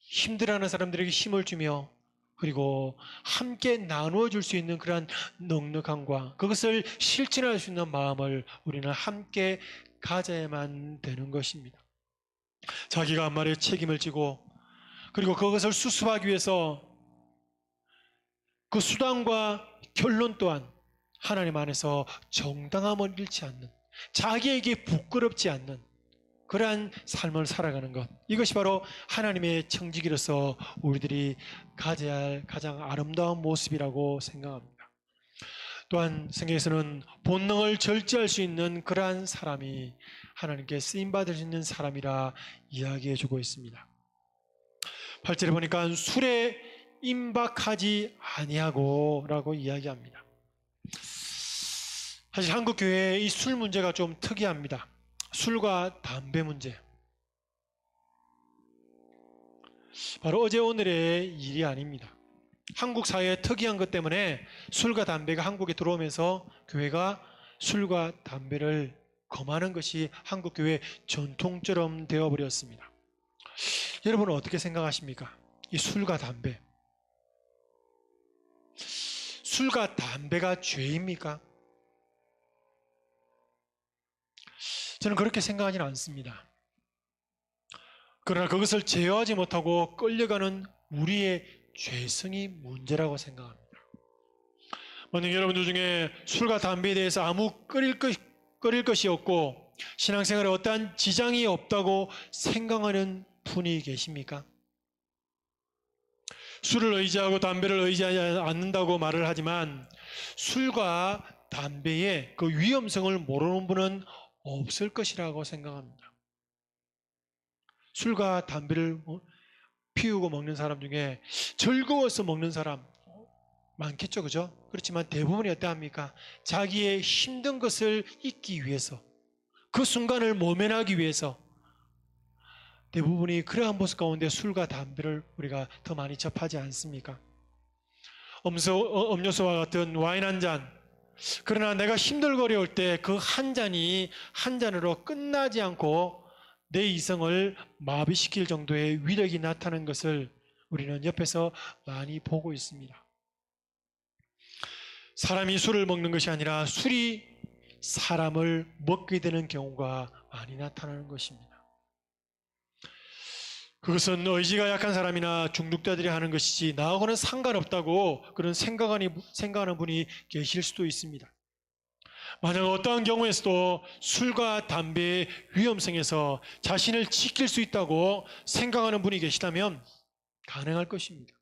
힘들어하는 사람들에게 힘을 주며 그리고 함께 나누어 줄 수 있는 그러한 넉넉함과 그것을 실천할 수 있는 마음을 우리는 함께 가져야만 되는 것입니다. 자기가 한 말에 책임을 지고 그리고 그것을 수습하기 위해서 그 수단과 결론 또한 하나님 안에서 정당함을 잃지 않는 자기에게 부끄럽지 않는 그러한 삶을 살아가는 것, 이것이 바로 하나님의 청지기로서 우리들이 가져야 할 가장 아름다운 모습이라고 생각합니다. 또한 성경에서는 본능을 절제할 수 있는 그러한 사람이 하나님께 쓰임받을 수 있는 사람이라 이야기해 주고 있습니다. 8절에 보니까 술에 임박하지 아니하고 라고 이야기합니다. 사실 한국 교회의 이 술 문제가 좀 특이합니다. 술과 담배 문제. 바로 어제 오늘의 일이 아닙니다. 한국 사회의 특이한 것 때문에 술과 담배가 한국에 들어오면서 교회가 술과 담배를 금하는 것이 한국교회 전통처럼 되어버렸습니다. 여러분은 어떻게 생각하십니까? 이 술과 담배. 술과 담배가 죄입니까? 저는 그렇게 생각하지는 않습니다. 그러나 그것을 제어하지 못하고 끌려가는 우리의 죄성이 문제라고 생각합니다. 만약 여러분들 중에 술과 담배에 대해서 아무 끓일 것이 없고 신앙생활에 어떠한 지장이 없다고 생각하는 분이 계십니까? 술을 의지하고 담배를 의지하지 않는다고 말을 하지만 술과 담배의 그 위험성을 모르는 분은 없을 것이라고 생각합니다. 술과 담배를 피우고 먹는 사람 중에 즐거워서 먹는 사람 많겠죠, 그죠? 그렇지만 대부분이 어떠합니까? 자기의 힘든 것을 잊기 위해서, 그 순간을 모면하기 위해서 대부분이 그러한 모습 가운데 술과 담배를 우리가 더 많이 접하지 않습니까? 음료수와 같은 와인 한 잔, 그러나 내가 힘들고 어려울 때 그 한 잔이 한 잔으로 끝나지 않고 내 이성을 마비시킬 정도의 위력이 나타나는 것을 우리는 옆에서 많이 보고 있습니다. 사람이 술을 먹는 것이 아니라 술이 사람을 먹게 되는 경우가 많이 나타나는 것입니다. 그것은 의지가 약한 사람이나 중독자들이 하는 것이지 나하고는 상관없다고 그런 생각하는 분이 계실 수도 있습니다. 만약 어떠한 경우에서도 술과 담배의 위험성에서 자신을 지킬 수 있다고 생각하는 분이 계시다면 가능할 것입니다.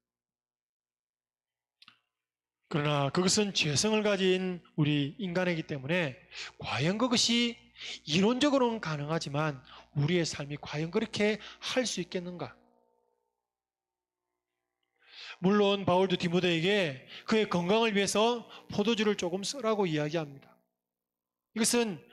그러나 그것은 죄성을 가진 우리 인간이기 때문에 과연 그것이 이론적으로는 가능하지만 우리의 삶이 과연 그렇게 할 수 있겠는가? 물론 바울도 디모데에게 그의 건강을 위해서 포도주를 조금 쓰라고 이야기합니다. 이것은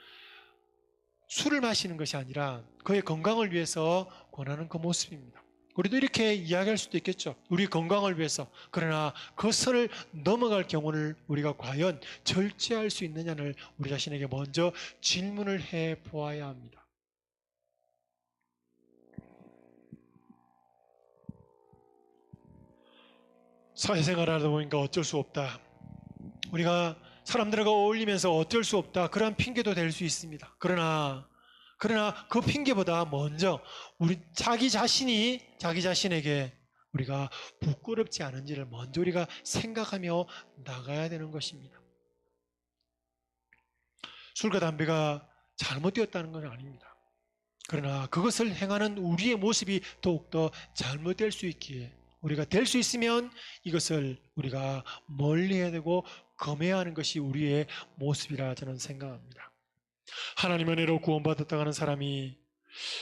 술을 마시는 것이 아니라 그의 건강을 위해서 권하는 그 모습입니다. 우리도 이렇게 이야기할 수도 있겠죠. 우리 건강을 위해서. 그러나 그 선을 넘어갈 경우를 우리가 과연 절제할 수 있느냐를 우리 자신에게 먼저 질문을 해 보아야 합니다. 사회생활을 하다 보니까 어쩔 수 없다. 우리가 사람들과 어울리면서 어쩔 수 없다. 그런 핑계도 될 수 있습니다. 그러나 그 핑계보다 먼저 우리 자기 자신에게 우리가 부끄럽지 않은지를 먼저 우리가 생각하며 나가야 되는 것입니다. 술과 담배가 잘못되었다는 건 아닙니다. 그러나 그것을 행하는 우리의 모습이 더욱더 잘못될 수 있기에 우리가 될 수 있으면 이것을 우리가 멀리해야 되고 금해야 하는 것이 우리의 모습이라 저는 생각합니다. 하나님의 은혜로 구원받았다고 하는 사람이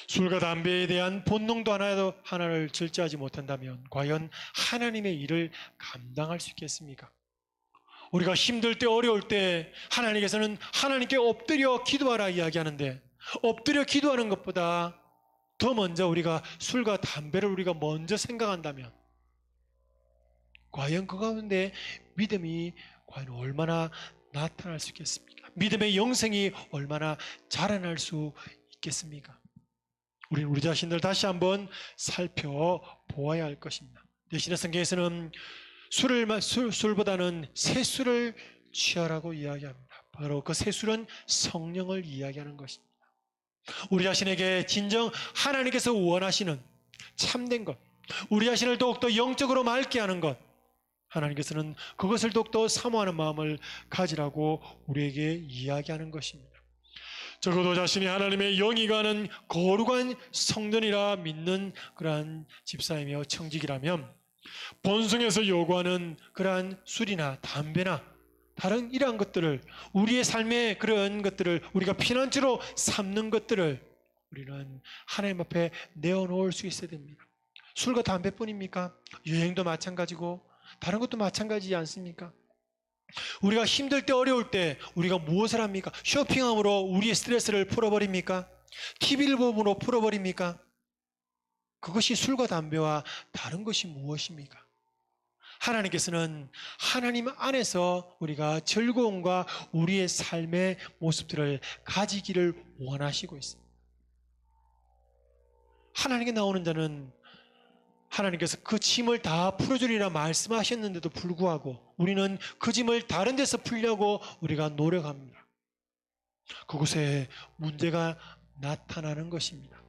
술과 담배에 대한 본능도 하나를 절제하지 못한다면 과연 하나님의 일을 감당할 수 있겠습니까? 우리가 힘들 때 어려울 때 하나님께서는 하나님께 엎드려 기도하라 이야기하는데 엎드려 기도하는 것보다 더 먼저 우리가 술과 담배를 우리가 먼저 생각한다면 과연 그 가운데 믿음이 과연 얼마나 나타날 수 있겠습니까? 믿음의 영성이 얼마나 자라날 수 있겠습니까? 우리는 우리 자신들 다시 한번 살펴보아야 할 것입니다. 대신에 성경에서는 술보다는 새술을 취하라고 이야기합니다. 바로 그 새술은 성령을 이야기하는 것입니다. 우리 자신에게 진정 하나님께서 원하시는 참된 것, 우리 자신을 더욱더 영적으로 맑게 하는 것, 하나님께서는 그것을 더욱더 사모하는 마음을 가지라고 우리에게 이야기하는 것입니다. 적어도 자신이 하나님의 영이 가는 거룩한 성전이라 믿는 그러한 집사이며 청직이라면 본성에서 요구하는 그러한 술이나 담배나 다른 이러한 것들을 우리의 삶의 그런 것들을 우리가 피난처로 삼는 것들을 우리는 하나님 앞에 내어놓을 수 있어야 됩니다. 술과 담배뿐입니까? 여행도 마찬가지고 다른 것도 마찬가지지 않습니까? 우리가 힘들 때 어려울 때 우리가 무엇을 합니까? 쇼핑함으로 우리의 스트레스를 풀어버립니까? TV를 보므로 풀어버립니까? 그것이 술과 담배와 다른 것이 무엇입니까? 하나님께서는 하나님 안에서 우리가 즐거움과 우리의 삶의 모습들을 가지기를 원하시고 있습니다. 하나님께 나오는 자는 하나님께서 그 짐을 다 풀어주리라 말씀하셨는데도 불구하고 우리는 그 짐을 다른 데서 풀려고 우리가 노력합니다. 그곳에 문제가 나타나는 것입니다.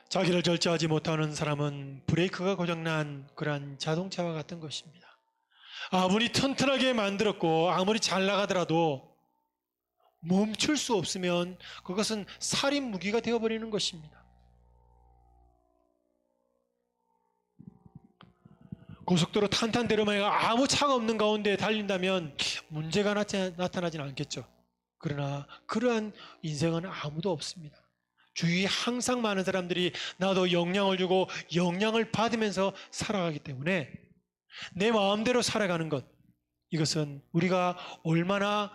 자기를 절제하지 못하는 사람은 브레이크가 고장난 그러한 자동차와 같은 것입니다. 아무리 튼튼하게 만들었고 아무리 잘 나가더라도 멈출 수 없으면 그것은 살인 무기가 되어버리는 것입니다. 고속도로 탄탄대로만 아무 차가 없는 가운데 달린다면 문제가 나타나지는 않겠죠. 그러나 그러한 인생은 아무도 없습니다. 주위에 항상 많은 사람들이 나도 영향을 주고 영향을 받으면서 살아가기 때문에 내 마음대로 살아가는 것, 이것은 우리가 얼마나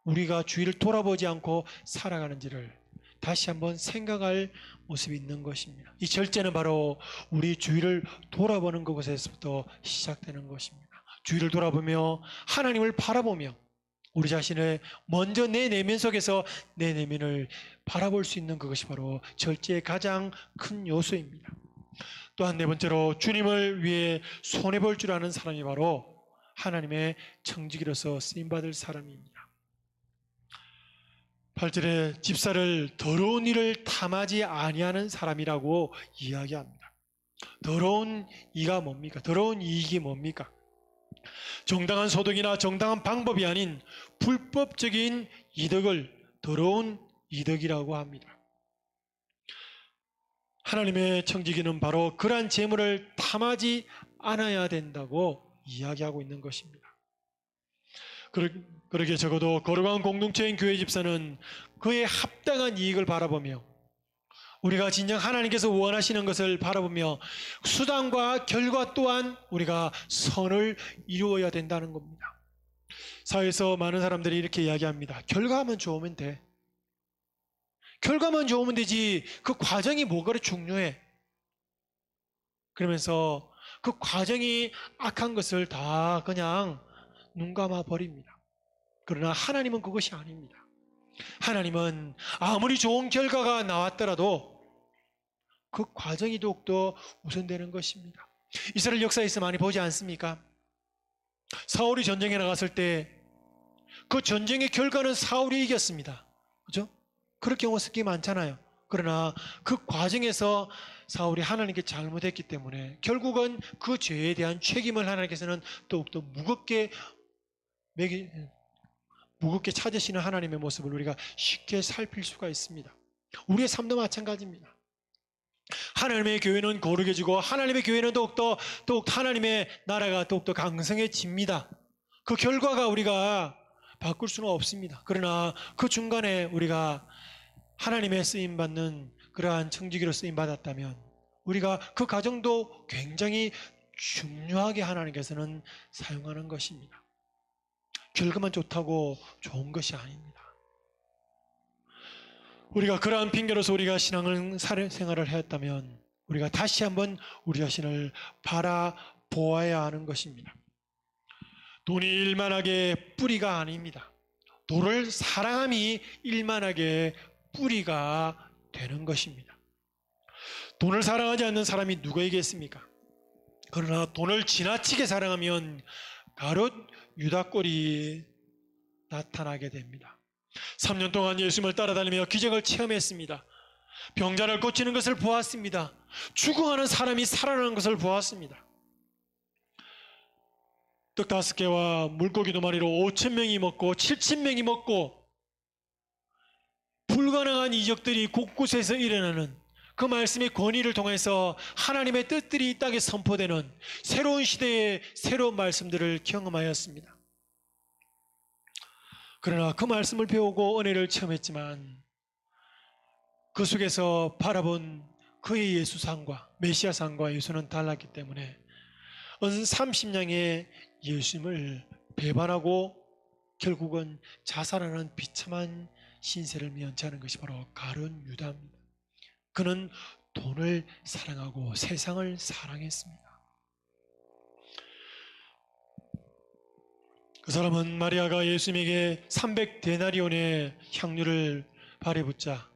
우리가 주위를 돌아보지 않고 살아가는지를 다시 한번 생각할 모습이 있는 것입니다. 이 절제는 바로 우리 주위를 돌아보는 것에서부터 시작되는 것입니다. 주위를 돌아보며 하나님을 바라보며 우리 자신을 먼저 내 내면 속에서 내 내면을 바라볼 수 있는 그것이 바로 절제의 가장 큰 요소입니다. 또한 네 번째로 주님을 위해 손해볼 줄 아는 사람이 바로 하나님의 청지기로서 쓰임받을 사람입니다. 8절에 집사를 더러운 일을 탐하지 아니하는 사람이라고 이야기합니다. 더러운 이가 뭡니까? 더러운 이익이 뭡니까? 정당한 소득이나 정당한 방법이 아닌 불법적인 이득을 더러운 이득이라고 합니다. 하나님의 청지기는 바로 그러한 재물을 탐하지 않아야 된다고 이야기하고 있는 것입니다. 그렇게 적어도 거룩한 공동체인 교회 집사는 그의 합당한 이익을 바라보며 우리가 진정 하나님께서 원하시는 것을 바라보며 수단과 결과 또한 우리가 선을 이루어야 된다는 겁니다. 사회에서 많은 사람들이 이렇게 이야기합니다. 결과만 좋으면 돼. 결과만 좋으면 되지 그 과정이 뭐가 중요해. 그러면서 그 과정이 악한 것을 다 그냥 눈 감아 버립니다. 그러나 하나님은 그것이 아닙니다. 하나님은 아무리 좋은 결과가 나왔더라도 그 과정이 더욱더 우선되는 것입니다. 이스라엘 역사에서 많이 보지 않습니까? 사울이 전쟁에 나갔을 때 그 전쟁의 결과는 사울이 이겼습니다. 그죠? 그럴 경우가 꽤 많잖아요. 그러나 그 과정에서 사울이 하나님께 잘못했기 때문에 결국은 그 죄에 대한 책임을 하나님께서는 더욱더 무겁게 찾으시는 하나님의 모습을 우리가 쉽게 살필 수가 있습니다. 우리의 삶도 마찬가지입니다. 하나님의 교회는 거룩해지고 하나님의 교회는 더욱 하나님의 나라가 더욱더 강성해집니다. 그 결과가 우리가 바꿀 수는 없습니다. 그러나 그 중간에 우리가 하나님의 쓰임받는 그러한 청지기로 쓰임받았다면 우리가 그 과정도 굉장히 중요하게 하나님께서는 사용하는 것입니다. 결과만 좋다고 좋은 것이 아닙니다. 우리가 그러한 핑계로서 우리가 신앙생활을 했다면 우리가 다시 한번 우리 자신을 바라보아야 하는 것입니다. 돈이 일만하게 뿌리가 아닙니다. 돈을 사랑함이 일만하게 뿌리가 되는 것입니다. 돈을 사랑하지 않는 사람이 누가 있겠습니까? 그러나 돈을 지나치게 사랑하면 가롯 유다꼴이 나타나게 됩니다. 3년 동안 예수님을 따라다니며 기적을 체험했습니다. 병자를 고치는 것을 보았습니다. 죽어가는 사람이 살아나는 것을 보았습니다. 떡 5개와 물고기 2마리로 5,000명이 먹고 7,000명이 먹고 불가능한 이적들이 곳곳에서 일어나는 그 말씀의 권위를 통해서 하나님의 뜻들이 이 땅에 선포되는 새로운 시대의 새로운 말씀들을 경험하였습니다. 그러나 그 말씀을 배우고 은혜를 체험했지만 그 속에서 바라본 그의 예수상과 메시아상과 예수는 달랐기 때문에 은 30냥의 예수님을 배반하고 결국은 자살하는 비참한 신세를 면치하는 것이 바로 가룟 유다입니다. 그는 돈을 사랑하고 세상을 사랑했습니다. 그 사람은 마리아가 예수님에게 300데나리온의 향유를 발에 붓자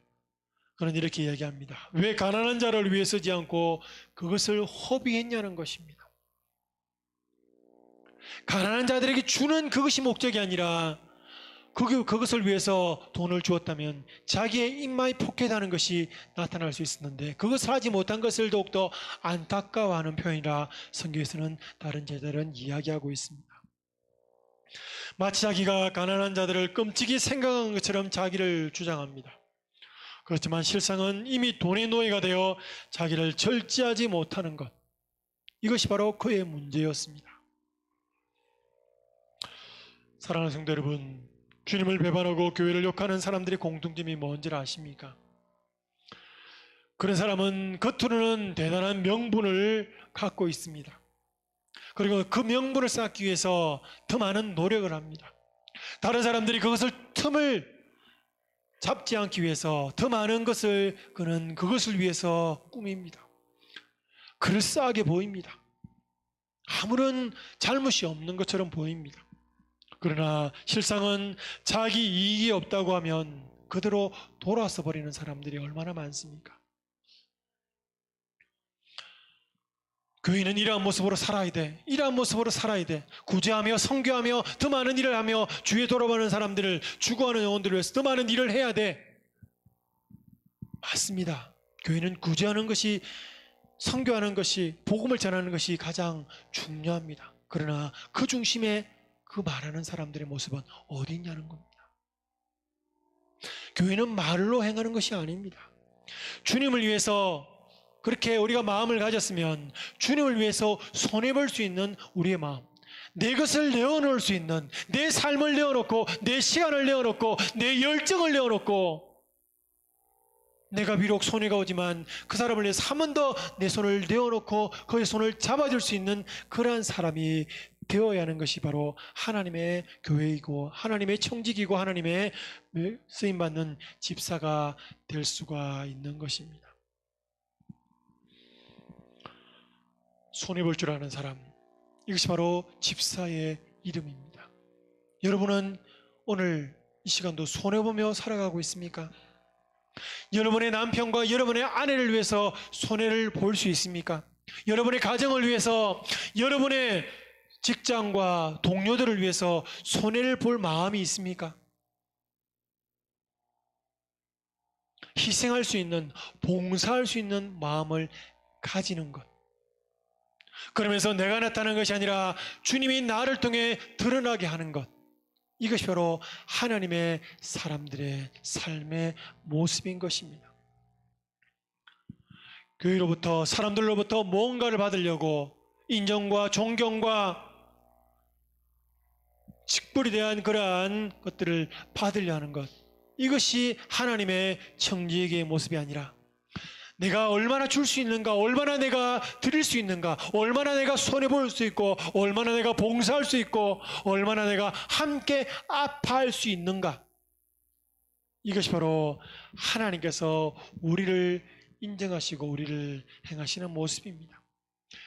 그는 이렇게 이야기합니다. 왜 가난한 자를 위해 쓰지 않고 그것을 허비했냐는 것입니다. 가난한 자들에게 주는 그것이 목적이 아니라 그것을 위해서 돈을 주었다면 자기의 입맛이 폭해다는 것이 나타날 수 있었는데 그것을 하지 못한 것을 더욱더 안타까워하는 표현이라 성경에서는 다른 제자들은 이야기하고 있습니다. 마치 자기가 가난한 자들을 끔찍이 생각한 것처럼 자기를 주장합니다. 그렇지만 실상은 이미 돈의 노예가 되어 자기를 절제하지 못하는 것, 이것이 바로 그의 문제였습니다. 사랑하는 성도 여러분, 주님을 배반하고 교회를 욕하는 사람들의 공통점이 뭔지를 아십니까? 그런 사람은 겉으로는 대단한 명분을 갖고 있습니다. 그리고 그 명분을 쌓기 위해서 더 많은 노력을 합니다. 다른 사람들이 그것을 틈을 잡지 않기 위해서 더 많은 것을 그는 그것을 위해서 꾸밉니다. 그럴싸하게 보입니다. 아무런 잘못이 없는 것처럼 보입니다. 그러나 실상은 자기 이익이 없다고 하면 그대로 돌아서 버리는 사람들이 얼마나 많습니까? 교인은 이러한 모습으로 살아야 돼. 이러한 모습으로 살아야 돼. 구제하며 선교하며 더 많은 일을 하며 주위에 돌아보는 사람들을 죽어가는 영혼들을 위해서 더 많은 일을 해야 돼. 맞습니다. 교인은 구제하는 것이, 선교하는 것이, 복음을 전하는 것이 가장 중요합니다. 그러나 그 중심에 그 말하는 사람들의 모습은 어디 있냐는 겁니다. 교인은 말로 행하는 것이 아닙니다. 주님을 위해서 그렇게 우리가 마음을 가졌으면 주님을 위해서 손해볼 수 있는 우리의 마음, 내 것을 내어놓을 수 있는, 내 삶을 내어놓고 내 시간을 내어놓고 내 열정을 내어놓고 내가 비록 손해가 오지만 그 사람을 위해서 한 번 더 내 손을 내어놓고 그의 손을 잡아줄 수 있는 그러한 사람이 되어야 하는 것이 바로 하나님의 교회이고 하나님의 청직이고 하나님의 쓰임받는 집사가 될 수가 있는 것입니다. 손해볼 줄 아는 사람, 이것이 바로 집사의 이름입니다. 여러분은 오늘 이 시간도 손해보며 살아가고 있습니까? 여러분의 남편과 여러분의 아내를 위해서 손해를 볼 수 있습니까? 여러분의 가정을 위해서, 여러분의 직장과 동료들을 위해서 손해를 볼 마음이 있습니까? 희생할 수 있는, 봉사할 수 있는 마음을 가지는 것. 그러면서 내가 나타나는 것이 아니라 주님이 나를 통해 드러나게 하는 것. 이것이 바로 하나님의 사람들의 삶의 모습인 것입니다. 교회로부터, 사람들로부터 뭔가를 받으려고 인정과 존경과 직분에 대한 그러한 것들을 받으려 하는 것, 이것이 하나님의 청지기의 모습이 아니라 내가 얼마나 줄 수 있는가, 얼마나 내가 드릴 수 있는가, 얼마나 내가 손해볼 수 있고, 얼마나 내가 봉사할 수 있고, 얼마나 내가 함께 아파할 수 있는가. 이것이 바로 하나님께서 우리를 인정하시고 우리를 행하시는 모습입니다.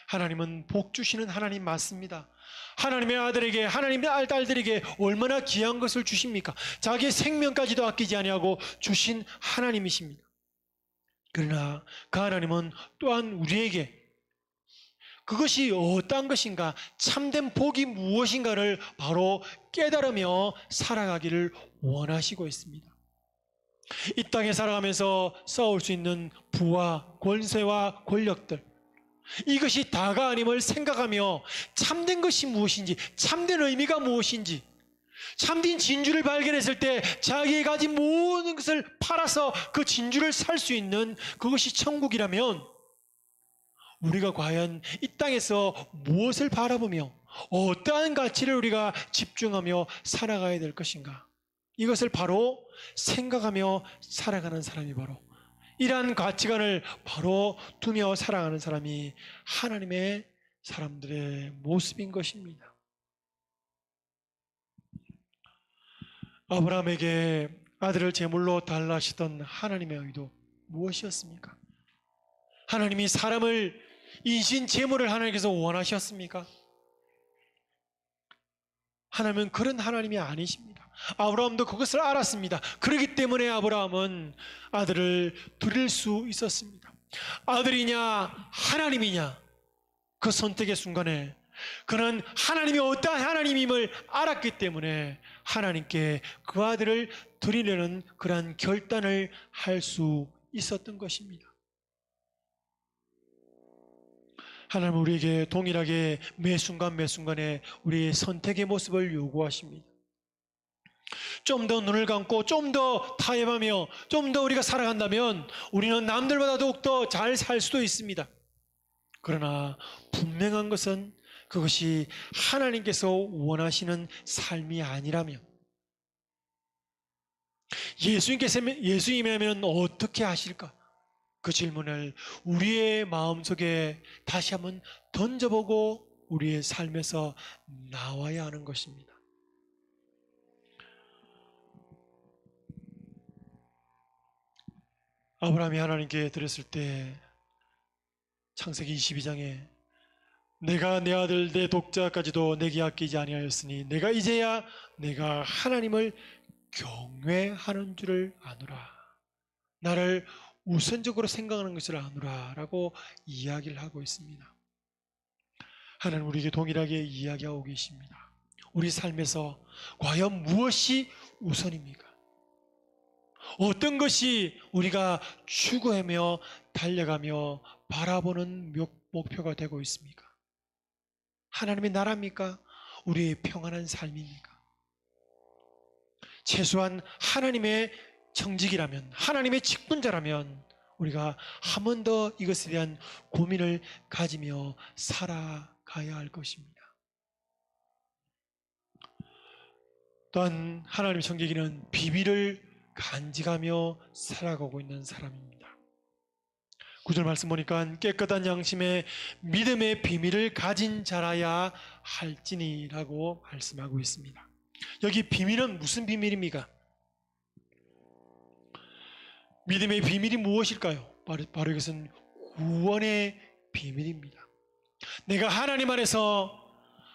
하나님은 복 주시는 하나님 맞습니다. 하나님의 아들에게, 하나님의 딸들에게 얼마나 귀한 것을 주십니까? 자기의 생명까지도 아끼지 아니하고 주신 하나님이십니다. 그러나 그 하나님은 또한 우리에게 그것이 어떠한 것인가, 참된 복이 무엇인가를 바로 깨달으며 살아가기를 원하시고 있습니다. 이 땅에 살아가면서 싸울 수 있는 부와 권세와 권력들, 이것이 다가 아님을 생각하며 참된 것이 무엇인지, 참된 의미가 무엇인지, 참된 진주를 발견했을 때 자기가 가진 모든 것을 팔아서 그 진주를 살 수 있는 그것이 천국이라면 우리가 과연 이 땅에서 무엇을 바라보며 어떠한 가치를 우리가 집중하며 살아가야 될 것인가? 이것을 바로 생각하며 살아가는 사람이 바로, 이러한 가치관을 바로 두며 살아가는 사람이 하나님의 사람들의 모습인 것입니다. 아브라함에게 아들을 제물로 달라 하시던 하나님의 의도 무엇이었습니까? 하나님이 사람을 인신 제물을 하나님께서 원하셨습니까? 하나님은 그런 하나님이 아니십니다. 아브라함도 그것을 알았습니다. 그렇기 때문에 아브라함은 아들을 드릴 수 있었습니다. 아들이냐 하나님이냐, 그 선택의 순간에 그는 하나님이 어떠한 하나님임을 알았기 때문에 하나님께 그 아들을 드리려는 그러한 결단을 할 수 있었던 것입니다. 하나님은 우리에게 동일하게 매 순간 매 순간에 우리의 선택의 모습을 요구하십니다. 좀 더 눈을 감고 좀 더 타협하며 좀 더 우리가 살아간다면 우리는 남들보다 더욱더 잘 살 수도 있습니다. 그러나 분명한 것은 그것이 하나님께서 원하시는 삶이 아니라면, 예수님이라면 어떻게 하실까? 그 질문을 우리의 마음속에 다시 한번 던져보고 우리의 삶에서 나와야 하는 것입니다. 아브라함이 하나님께 드렸을 때 창세기 22장에 내가 내 아들 내 독자까지도 내게 아끼지 아니하였으니 내가 이제야 내가 하나님을 경외하는 줄을 아노라, 나를 우선적으로 생각하는 것을 아노라 라고 이야기를 하고 있습니다. 하나님 우리에게 동일하게 이야기하고 계십니다. 우리 삶에서 과연 무엇이 우선입니까? 어떤 것이 우리가 추구하며 달려가며 바라보는 목표가 되고 있습니까? 하나님의 나라입니까? 우리의 평안한 삶입니까? 최소한 하나님의 청직이라면, 하나님의 직분자라면 우리가 한 번 더 이것에 대한 고민을 가지며 살아가야 할 것입니다. 또한 하나님의 청지기는 비밀을 간직하며 살아가고 있는 사람입니다. 9절 말씀 보니까 깨끗한 양심에 믿음의 비밀을 가진 자라야 할지니라고 말씀하고 있습니다. 여기 비밀은 무슨 비밀입니까? 믿음의 비밀이 무엇일까요? 바로 이것은 구원의 비밀입니다. 내가 하나님 안에서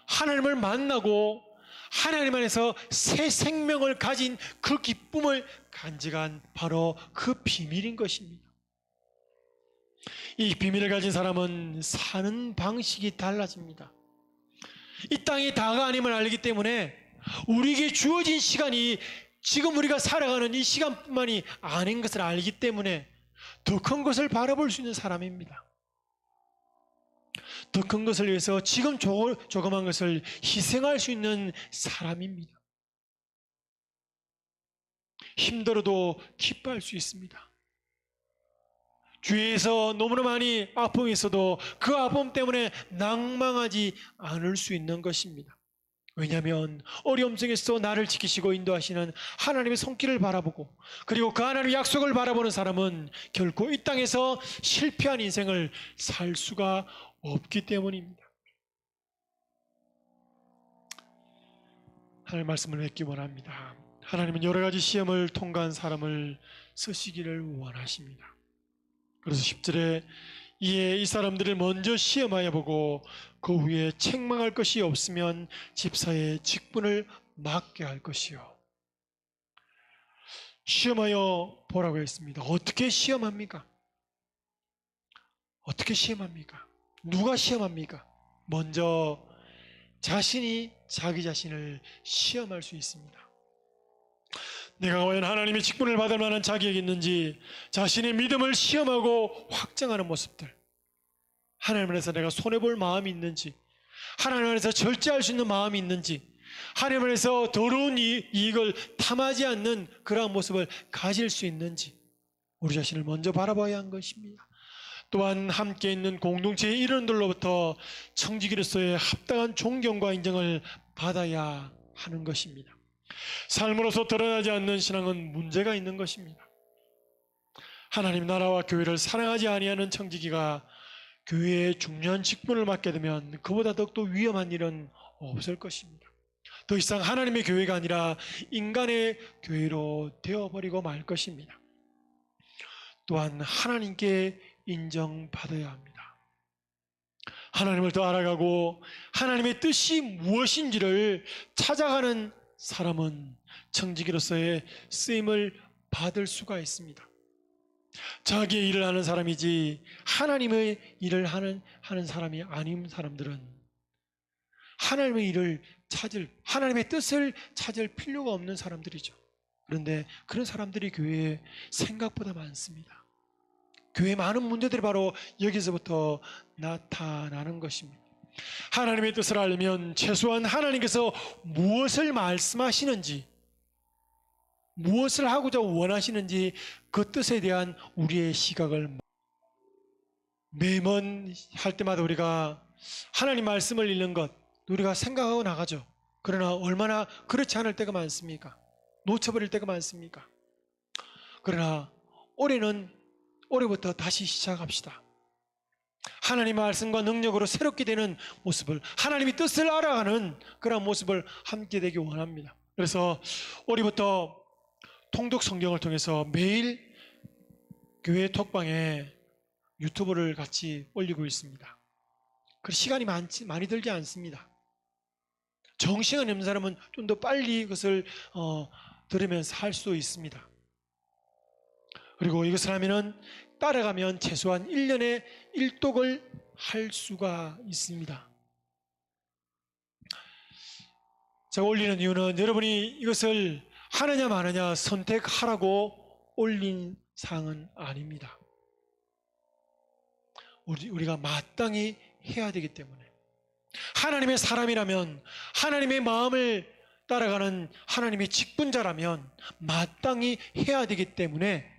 하나님을 만나고 하나님 안에서 새 생명을 가진 그 기쁨을 간직한 바로 그 비밀인 것입니다. 이 비밀을 가진 사람은 사는 방식이 달라집니다. 이 땅이 다가 아님을 알기 때문에 우리에게 주어진 시간이 지금 우리가 살아가는 이 시간뿐만이 아닌 것을 알기 때문에 더 큰 것을 바라볼 수 있는 사람입니다. 더 큰 것을 위해서 지금 조그만 것을 희생할 수 있는 사람입니다. 힘들어도 기뻐할 수 있습니다. 주위에서 너무나 많이 아픔이 있어도 그 아픔 때문에 낭망하지 않을 수 있는 것입니다. 왜냐하면 어려움 속에서 나를 지키시고 인도하시는 하나님의 손길을 바라보고, 그리고 그 하나님의 약속을 바라보는 사람은 결코 이 땅에서 실패한 인생을 살 수가 없기 때문입니다. 하나님의 말씀을 맺기 원합니다. 하나님은 여러 가지 시험을 통과한 사람을 쓰시기를 원하십니다. 그래서 10절에 이에 이 사람들을 먼저 시험하여 보고 그 후에 책망할 것이 없으면 집사의 직분을 맡게 할 것이요. 시험하여 보라고 했습니다. 어떻게 시험합니까? 어떻게 시험합니까? 누가 시험합니까? 먼저 자신이 자기 자신을 시험할 수 있습니다. 내가 과연 하나님의 직분을 받을 만한 자격이 있는지 자신의 믿음을 시험하고 확정하는 모습들, 하나님 안에서 내가 손해볼 마음이 있는지, 하나님 안에서 절제할 수 있는 마음이 있는지, 하나님 안에서 더러운 이익을 탐하지 않는 그러한 모습을 가질 수 있는지 우리 자신을 먼저 바라봐야 하는 것입니다. 또한 함께 있는 공동체의 일원들로부터 청지기로서의 합당한 존경과 인정을 받아야 하는 것입니다. 삶으로서 드러나지 않는 신앙은 문제가 있는 것입니다. 하나님 나라와 교회를 사랑하지 아니하는 청지기가 교회의 중요한 직분을 맡게 되면 그보다 더욱더 위험한 일은 없을 것입니다. 더 이상 하나님의 교회가 아니라 인간의 교회로 되어버리고 말 것입니다. 또한 하나님께 인정받아야 합니다. 하나님을 더 알아가고 하나님의 뜻이 무엇인지를 찾아가는 사람은 청지기로서의 쓰임을 받을 수가 있습니다. 자기의 일을 하는 사람이지 하나님의 일을 하는 사람이 아닌 사람들은 하나님의 일을 하나님의 뜻을 찾을 필요가 없는 사람들이죠. 그런데 그런 사람들이 교회에 생각보다 많습니다. 교회의 많은 문제들이 바로 여기서부터 나타나는 것입니다. 하나님의 뜻을 알면 최소한 하나님께서 무엇을 말씀하시는지, 무엇을 하고자 원하시는지 그 뜻에 대한 우리의 시각을 매번 할 때마다 우리가 하나님 말씀을 읽는 것 우리가 생각하고 나가죠. 그러나 얼마나 그렇지 않을 때가 많습니까? 놓쳐버릴 때가 많습니까? 그러나 올해부터 다시 시작합시다. 하나님의 말씀과 능력으로 새롭게 되는 모습을, 하나님의 뜻을 알아가는 그런 모습을 함께 되기 원합니다. 그래서 올해부터 통독 성경을 통해서 매일 교회 톡방에 유튜브를 같이 올리고 있습니다. 그 시간이 많이 들지 않습니다. 정시간 없는 사람은 좀 더 빨리 그것을 들으면서 할 수 있습니다. 그리고 이것을 하면은 따라가면 최소한 1년에 1독을 할 수가 있습니다. 제가 올리는 이유는 여러분이 이것을 하느냐 마느냐 선택하라고 올린 사항은 아닙니다. 우리가 마땅히 해야 되기 때문에 하나님의 사람이라면 하나님의 마음을 따라가는 하나님의 직분자라면 마땅히 해야 되기 때문에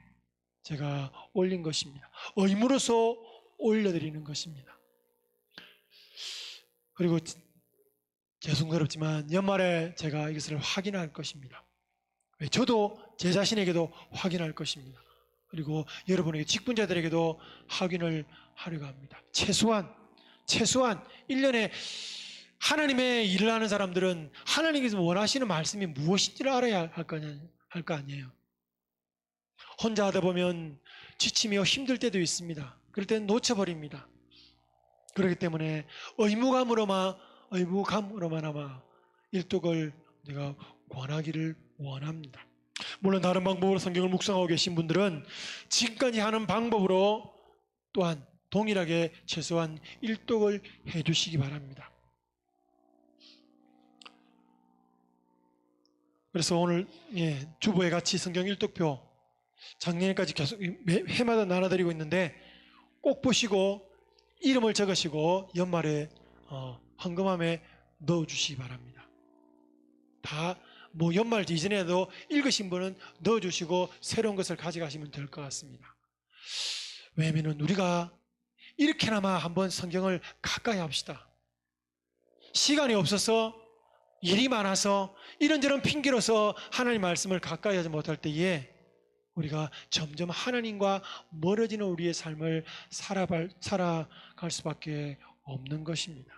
제가 올린 것입니다. 의무로서 올려드리는 것입니다. 그리고 죄송스럽지만 연말에 제가 이것을 확인할 것입니다. 저도 제 자신에게도 확인할 것입니다. 그리고 여러분에게 직분자들에게도 확인을 하려고 합니다. 최소한 1년에 하나님의 일을 하는 사람들은 하나님께서 원하시는 말씀이 무엇인지를 알아야 할 거 아니에요. 혼자 하다 보면 지치며 힘들 때도 있습니다. 그럴 때는 놓쳐버립니다. 그렇기 때문에 의무감으로만 아마 일독을 내가 권하기를 원합니다. 물론 다른 방법으로 성경을 묵상하고 계신 분들은 지금까지 하는 방법으로 또한 동일하게 최소한 일독을 해주시기 바랍니다. 그래서 오늘 주보에 같이 성경 일독표 작년까지 계속 해마다 나눠드리고 있는데 꼭 보시고 이름을 적으시고 연말에 헌금함에 넣어주시기 바랍니다. 다 연말 이전에도 읽으신 분은 넣어주시고 새로운 것을 가져가시면 될 것 같습니다. 왜냐하면 우리가 이렇게나마 한번 성경을 가까이 합시다. 시간이 없어서 일이 많아서 이런저런 핑계로서 하나님 말씀을 가까이 하지 못할 때에 우리가 점점 하나님과 멀어지는 우리의 삶을 살아갈 수밖에 없는 것입니다.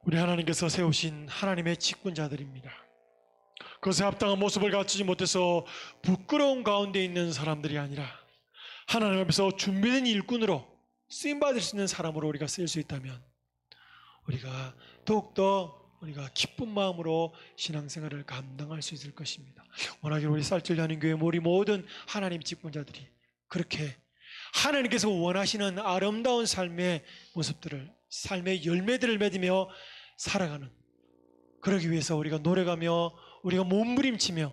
우리 하나님께서 세우신 하나님의 직분자들입니다. 그것에 합당한 모습을 갖추지 못해서 부끄러운 가운데 있는 사람들이 아니라 하나님 앞에서 준비된 일꾼으로 쓰임받을 수 있는 사람으로 우리가 쓰일 수 있다면 우리가 더욱더 우리가 기쁜 마음으로 신앙생활을 감당할 수 있을 것입니다. 워낙에 우리 쌀질 연인교회 우리 모든 하나님 직분자들이 그렇게 하나님께서 원하시는 아름다운 삶의 모습들을 삶의 열매들을 맺으며 살아가는 그러기 위해서 우리가 노력하며 우리가 몸부림치며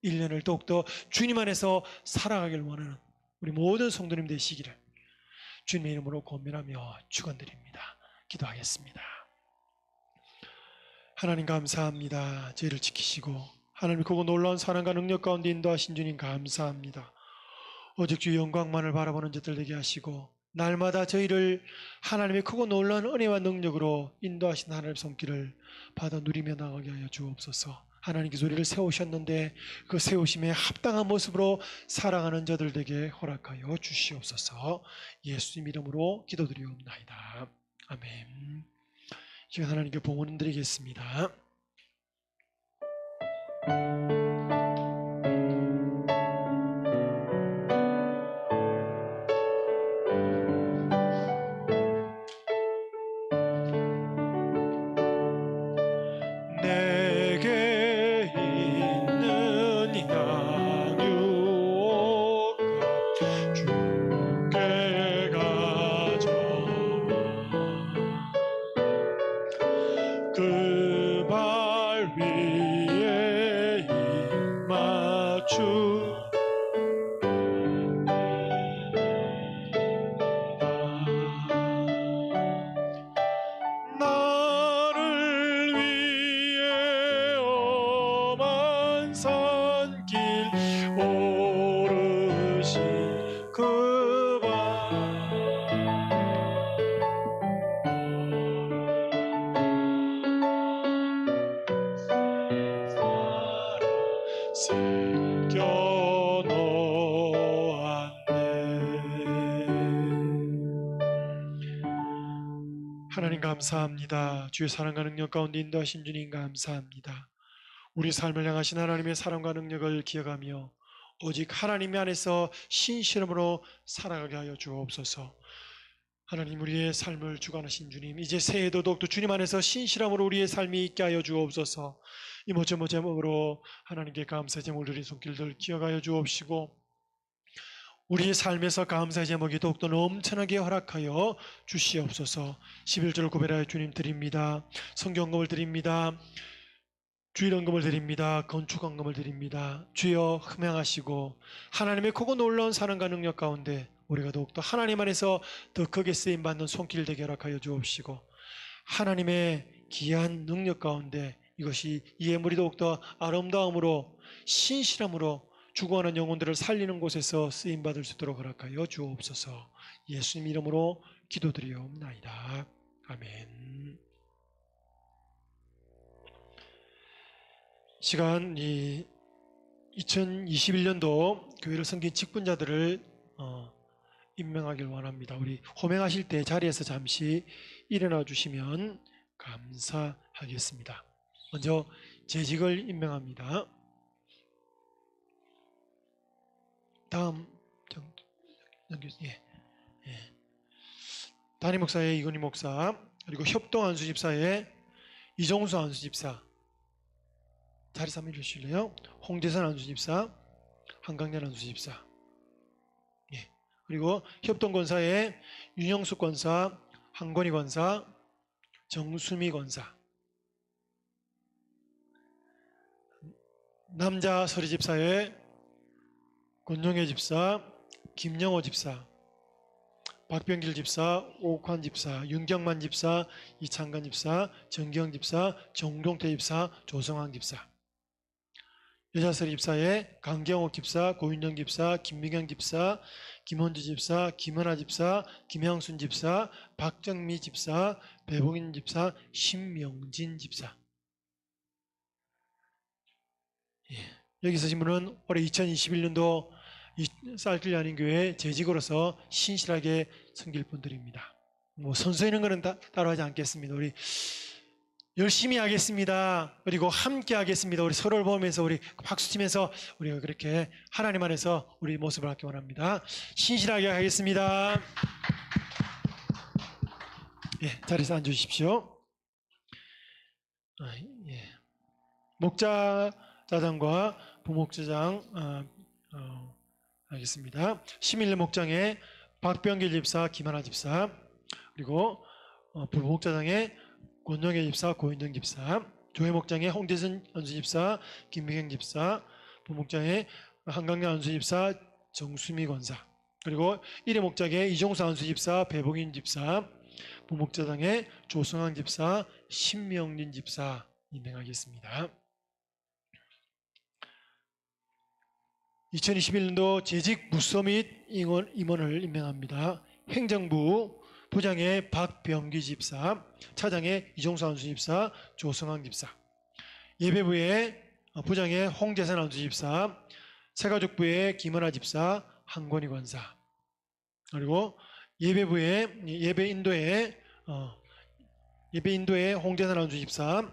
1년을 더욱더 주님 안에서 살아가길 원하는 우리 모든 성도님 되시기를 주님의 이름으로 권면하며 축원드립니다. 기도하겠습니다. 하나님 감사합니다. 저희를 지키시고 하나님의 크고 놀라운 사랑과 능력 가운데 인도하신 주님 감사합니다. 오직 주의 영광만을 바라보는 자들 되게 하시고 날마다 저희를 하나님의 크고 놀라운 은혜와 능력으로 인도하신 하나님의 손길을 받아 누리며 나가게 하여 주옵소서. 하나님께서 우리를 세우셨는데 그 세우심에 합당한 모습으로 살아가는 자들 되게 허락하여 주시옵소서. 예수님 이름으로 기도드리옵나이다. 아멘. 지금 하나님께 봉헌 드리겠습니다. 하나님 감사합니다. 주의 사랑과 능력 가운데 인도하신 주님 감사합니다. 우리 삶을 향하신 하나님의 사랑과 능력을 기억하며 오직 하나님 안에서 신실함으로 살아가게 하여 주옵소서. 하나님, 우리의 삶을 주관하신 주님, 이제 새해도 더욱더 주님 안에서 신실함으로 우리의 삶이 있게 하여 주옵소서. 이모저모 제목으로 하나님께 감사의 제목을 드린 손길들 기억하여 주옵시고, 우리의 삶에서 감사의 제목이 더욱더 넘쳐나게 허락하여 주시옵소서. 11절 고백하여 주님 드립니다. 성경금을 드립니다. 주일헌금을 드립니다. 건축헌금을 드립니다. 주여 흠양하시고 하나님의 크고 놀라운 사랑과 능력 가운데 우리가 더욱더 하나님 안에서 더 크게 쓰임받는 손길 되게 허락하여 주옵시고, 하나님의 귀한 능력 가운데 이것이 이 예물이 더욱더 아름다움으로 신실함으로 죽어가는 영혼들을 살리는 곳에서 쓰임받을 수 있도록 허락하여 주옵소서. 예수님 이름으로 기도드리옵나이다. 아멘. 시간 2021년도 교회를 섬긴 직분자들을 임명하길 원합니다. 우리 호명하실 때 자리에서 잠시 일어나 주시면 감사하겠습니다. 먼저 재직을 임명합니다. 다음 담임 목사의 이건희 목사, 그리고 협동 안수집사의 이종수 안수집사 자리 삼아 주실래요? 홍재선 안수집사, 한강렬 안수집사, 그리고 협동 권사의 윤영숙 권사, 한권희 권사, 정수미 권사, 남자 서리집사의 권용혜 집사, 김영호 집사, 박병길 집사, 옥환 집사, 윤경만 집사, 이창관 집사, 정경 집사, 정동태 집사, 조성환 집사, 여자서리 집사의 강경옥 집사, 고윤정 집사, 김민경 집사, 김원주 집사, 김은하 집사, 김향순 집사, 박정미 집사, 배봉인 집사, 신명진 집사. 여기 있으신 분은 올해 2021년도 쌀길 아닌 교회 재직으로서 신실하게 섬길 분들입니다. 뭐 선서하는 것은 따로 하지 않겠습니다. 우리 열심히 하겠습니다. 그리고 함께 하겠습니다. 우리 서로를 보면서 우리 박수치면서 우리가 그렇게 하나님 안에서 우리 모습을 갖기 원합니다. 신실하게 하겠습니다. 자리에서 앉으십시오. 목자장과 부목자장 하겠습니다. 시밀레 목장의 박병길 집사, 김하나 집사, 그리고 부목자장의 권영애 집사, 고인정 집사, 조회 목장의 홍재선 안수 집사, 김미경 집사, 부목장의 한강렬 안수 집사, 정수미 권사, 그리고 일회 목장의 이종수 안수 집사, 배봉인 집사, 부목자장의 조성환 집사, 신명린 집사 임명하겠습니다. 2021년도 재직 부서 및 임원을 임명합니다. 행정부 부장의 박병기 집사, 차장의 이종수 안수 집사, 조성환 집사, 예배부의 부장의 홍재선 안수 집사, 새가족부의 김은하 집사, 한권희 권사, 그리고 예배부의 예배인도의 홍재선 안수 집사,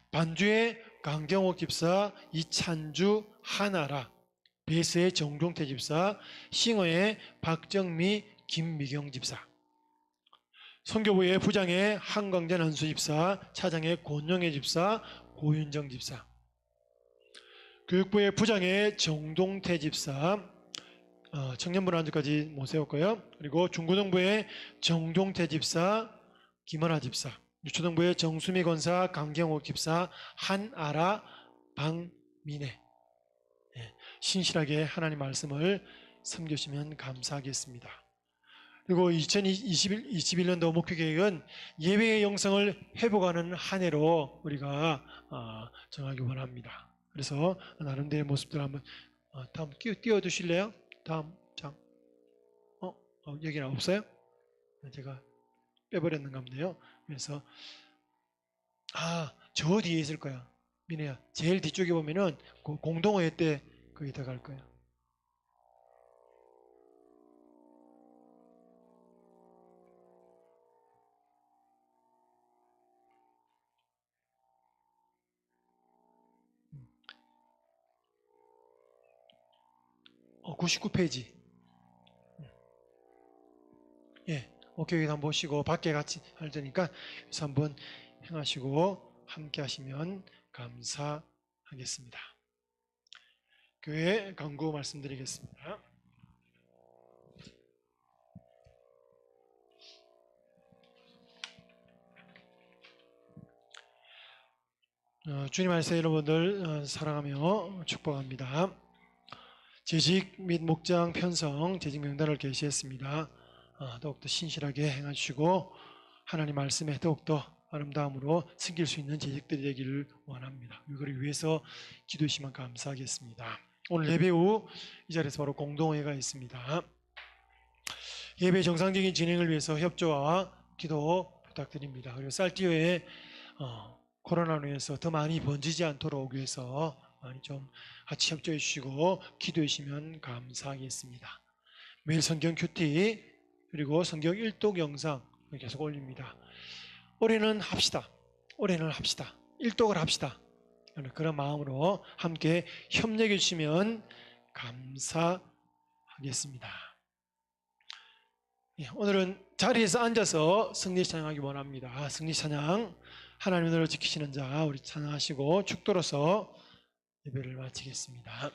반주의 강경옥 집사, 이찬주 한아라, 베스의 정종태 집사, 싱어의 박정미 김미경 집사, 선교부의 부장의 한광전 안수 집사, 차장의 권영애 집사, 고윤정 집사, 교육부의 부장의 정동태 집사, 청년부는 안주까지 못 세웠고요. 그리고 중고등부의 정종태 집사, 김원하 집사, 유초등부의 정수미 권사, 강경옥 집사, 한아라, 박민혜. 신실하게 하나님 말씀을 섬기시면 감사하겠습니다. 그리고 2021년도 목표계획은 예배의 영성을 회복하는 한 해로 우리가 정하기 원합니다. 그래서 나름대로의 모습들 한번 다음 띄워주실래요? 다음 장. 여기는 없어요? 제가 빼버렸는가 보네요. 그래서 저 뒤에 있을 거야. 민혜야, 제일 뒤쪽에 보면은 그 공동어회 때 거기 들어갈 거야. 어, 99페이지. 예, 오케이, 여기 한번 보시고 밖에 같이 할 테니까 여기서 한번 행하시고 함께 하시면 감사하겠습니다. 교회 간구 말씀드리겠습니다. 주님 안에서 여러분들 사랑하며 축복합니다. 재직 및 목장 편성 재직 명단을 게시했습니다. 더욱더 신실하게 행하시고 하나님 말씀에 더욱더 아름다움으로 섬길 수 있는 재직들이 되기를 원합니다. 이거를 위해서 기도해 주시면 감사하겠습니다. 오늘 예배 후 이 자리에서 바로 공동회가 있습니다. 예배 정상적인 진행을 위해서 협조와 기도 부탁드립니다. 그리고 쌀띠오에 코로나로 인해서 더 많이 번지지 않도록 위해서 많이 좀 같이 협조해 주시고 기도해 주시면 감사하겠습니다. 매일 성경 큐티 그리고 성경 일독 영상 계속 올립니다. 올해는 합시다. 올해는 합시다. 일독을 합시다. 그런 마음으로 함께 협력해 주시면 감사하겠습니다. 오늘은 자리에서 앉아서 승리 찬양하기 원합니다. 승리 찬양 하나님 은혜로 지키시는 자 우리 찬양하시고 축도로서 예배를 마치겠습니다.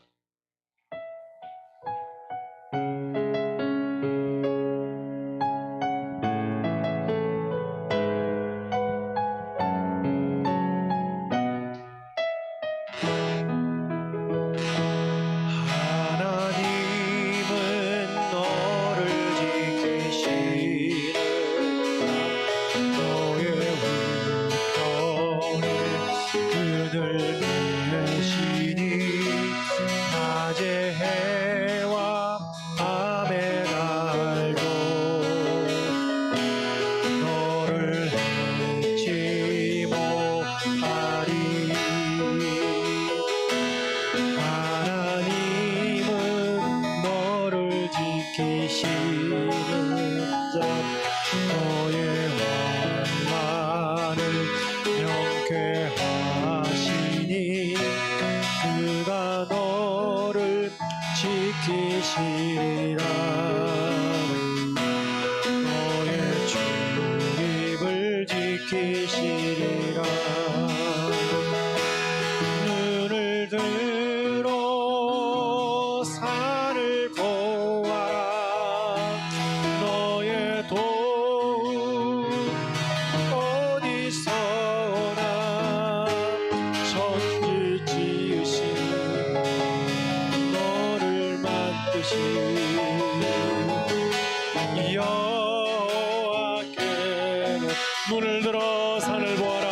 눈을 들어 산을 보아라.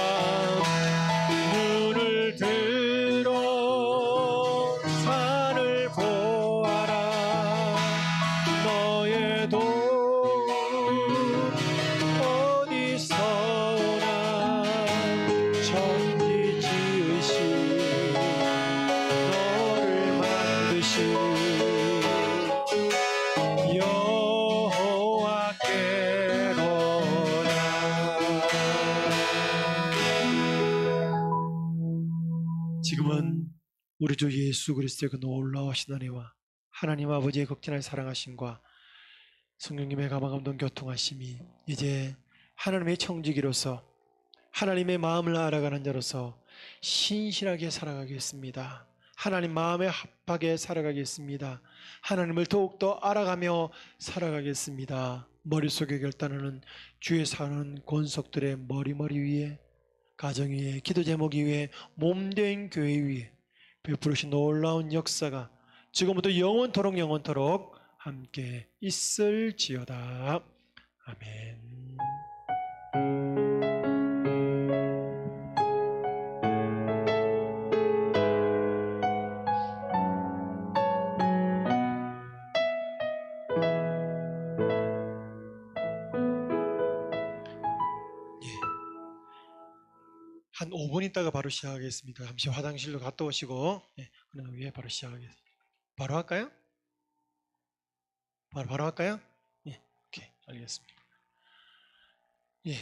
눈을 들어 산을 보아라. 너의 도움 어디서 오나. 천지 지으신 너를 만드신 지금은 우리 주 예수 그리스도의 그 놀라우신 은혜와 하나님 아버지의 극진한 사랑하심과 성령님의 가망감동 교통하심이 이제 하나님의 청지기로서 하나님의 마음을 알아가는 자로서 신실하게 살아가겠습니다. 하나님 마음에 합하게 살아가겠습니다. 하나님을 더욱더 알아가며 살아가겠습니다. 머릿속에 결단하는 주에 사는 권속들의 머리 위에 가정 위에 기도 제목 위에 몸된 교회 위에 베푸르신 놀라운 역사가 지금부터 영원토록 함께 있을지어다. 아멘. 한 5분 있다가 바로 시작하겠습니다. 잠시 화장실로 갔다 오시고 그런 위에 바로 시작하겠습니다. 바로 할까요? 바로 할까요? 예, 오케이, 알겠습니다. 예.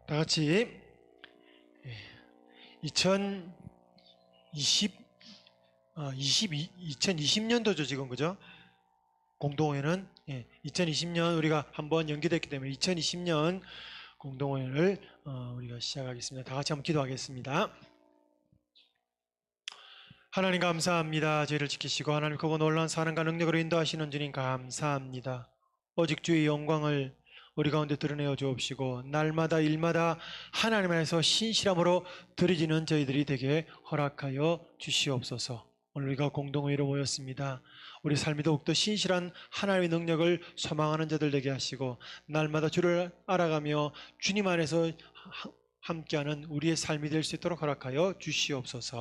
다 같이 2020년도죠 지금, 그죠? 공동회는 2020년 우리가 한번 연기됐기 때문에 2020년 공동회를 우리가 시작하겠습니다. 다 같이 한번 기도하겠습니다. 하나님 감사합니다. 저희를 지키시고 하나님 크고 놀라운 사랑과 능력으로 인도하시는 주님 감사합니다. 오직 주의 영광을 우리 가운데 드러내어 주옵시고 날마다 일마다 하나님 안에서 신실함으로 드려지는 저희들이 되게 허락하여 주시옵소서. 오늘 우리가 공동회로 모였습니다. 우리 삶이 더욱더 신실한 하나님의 능력을 소망하는 자들 되게 하시고 날마다 주를 알아가며 주님 안에서 함께하는 우리의 삶이 될 수 있도록 허락하여 주시옵소서.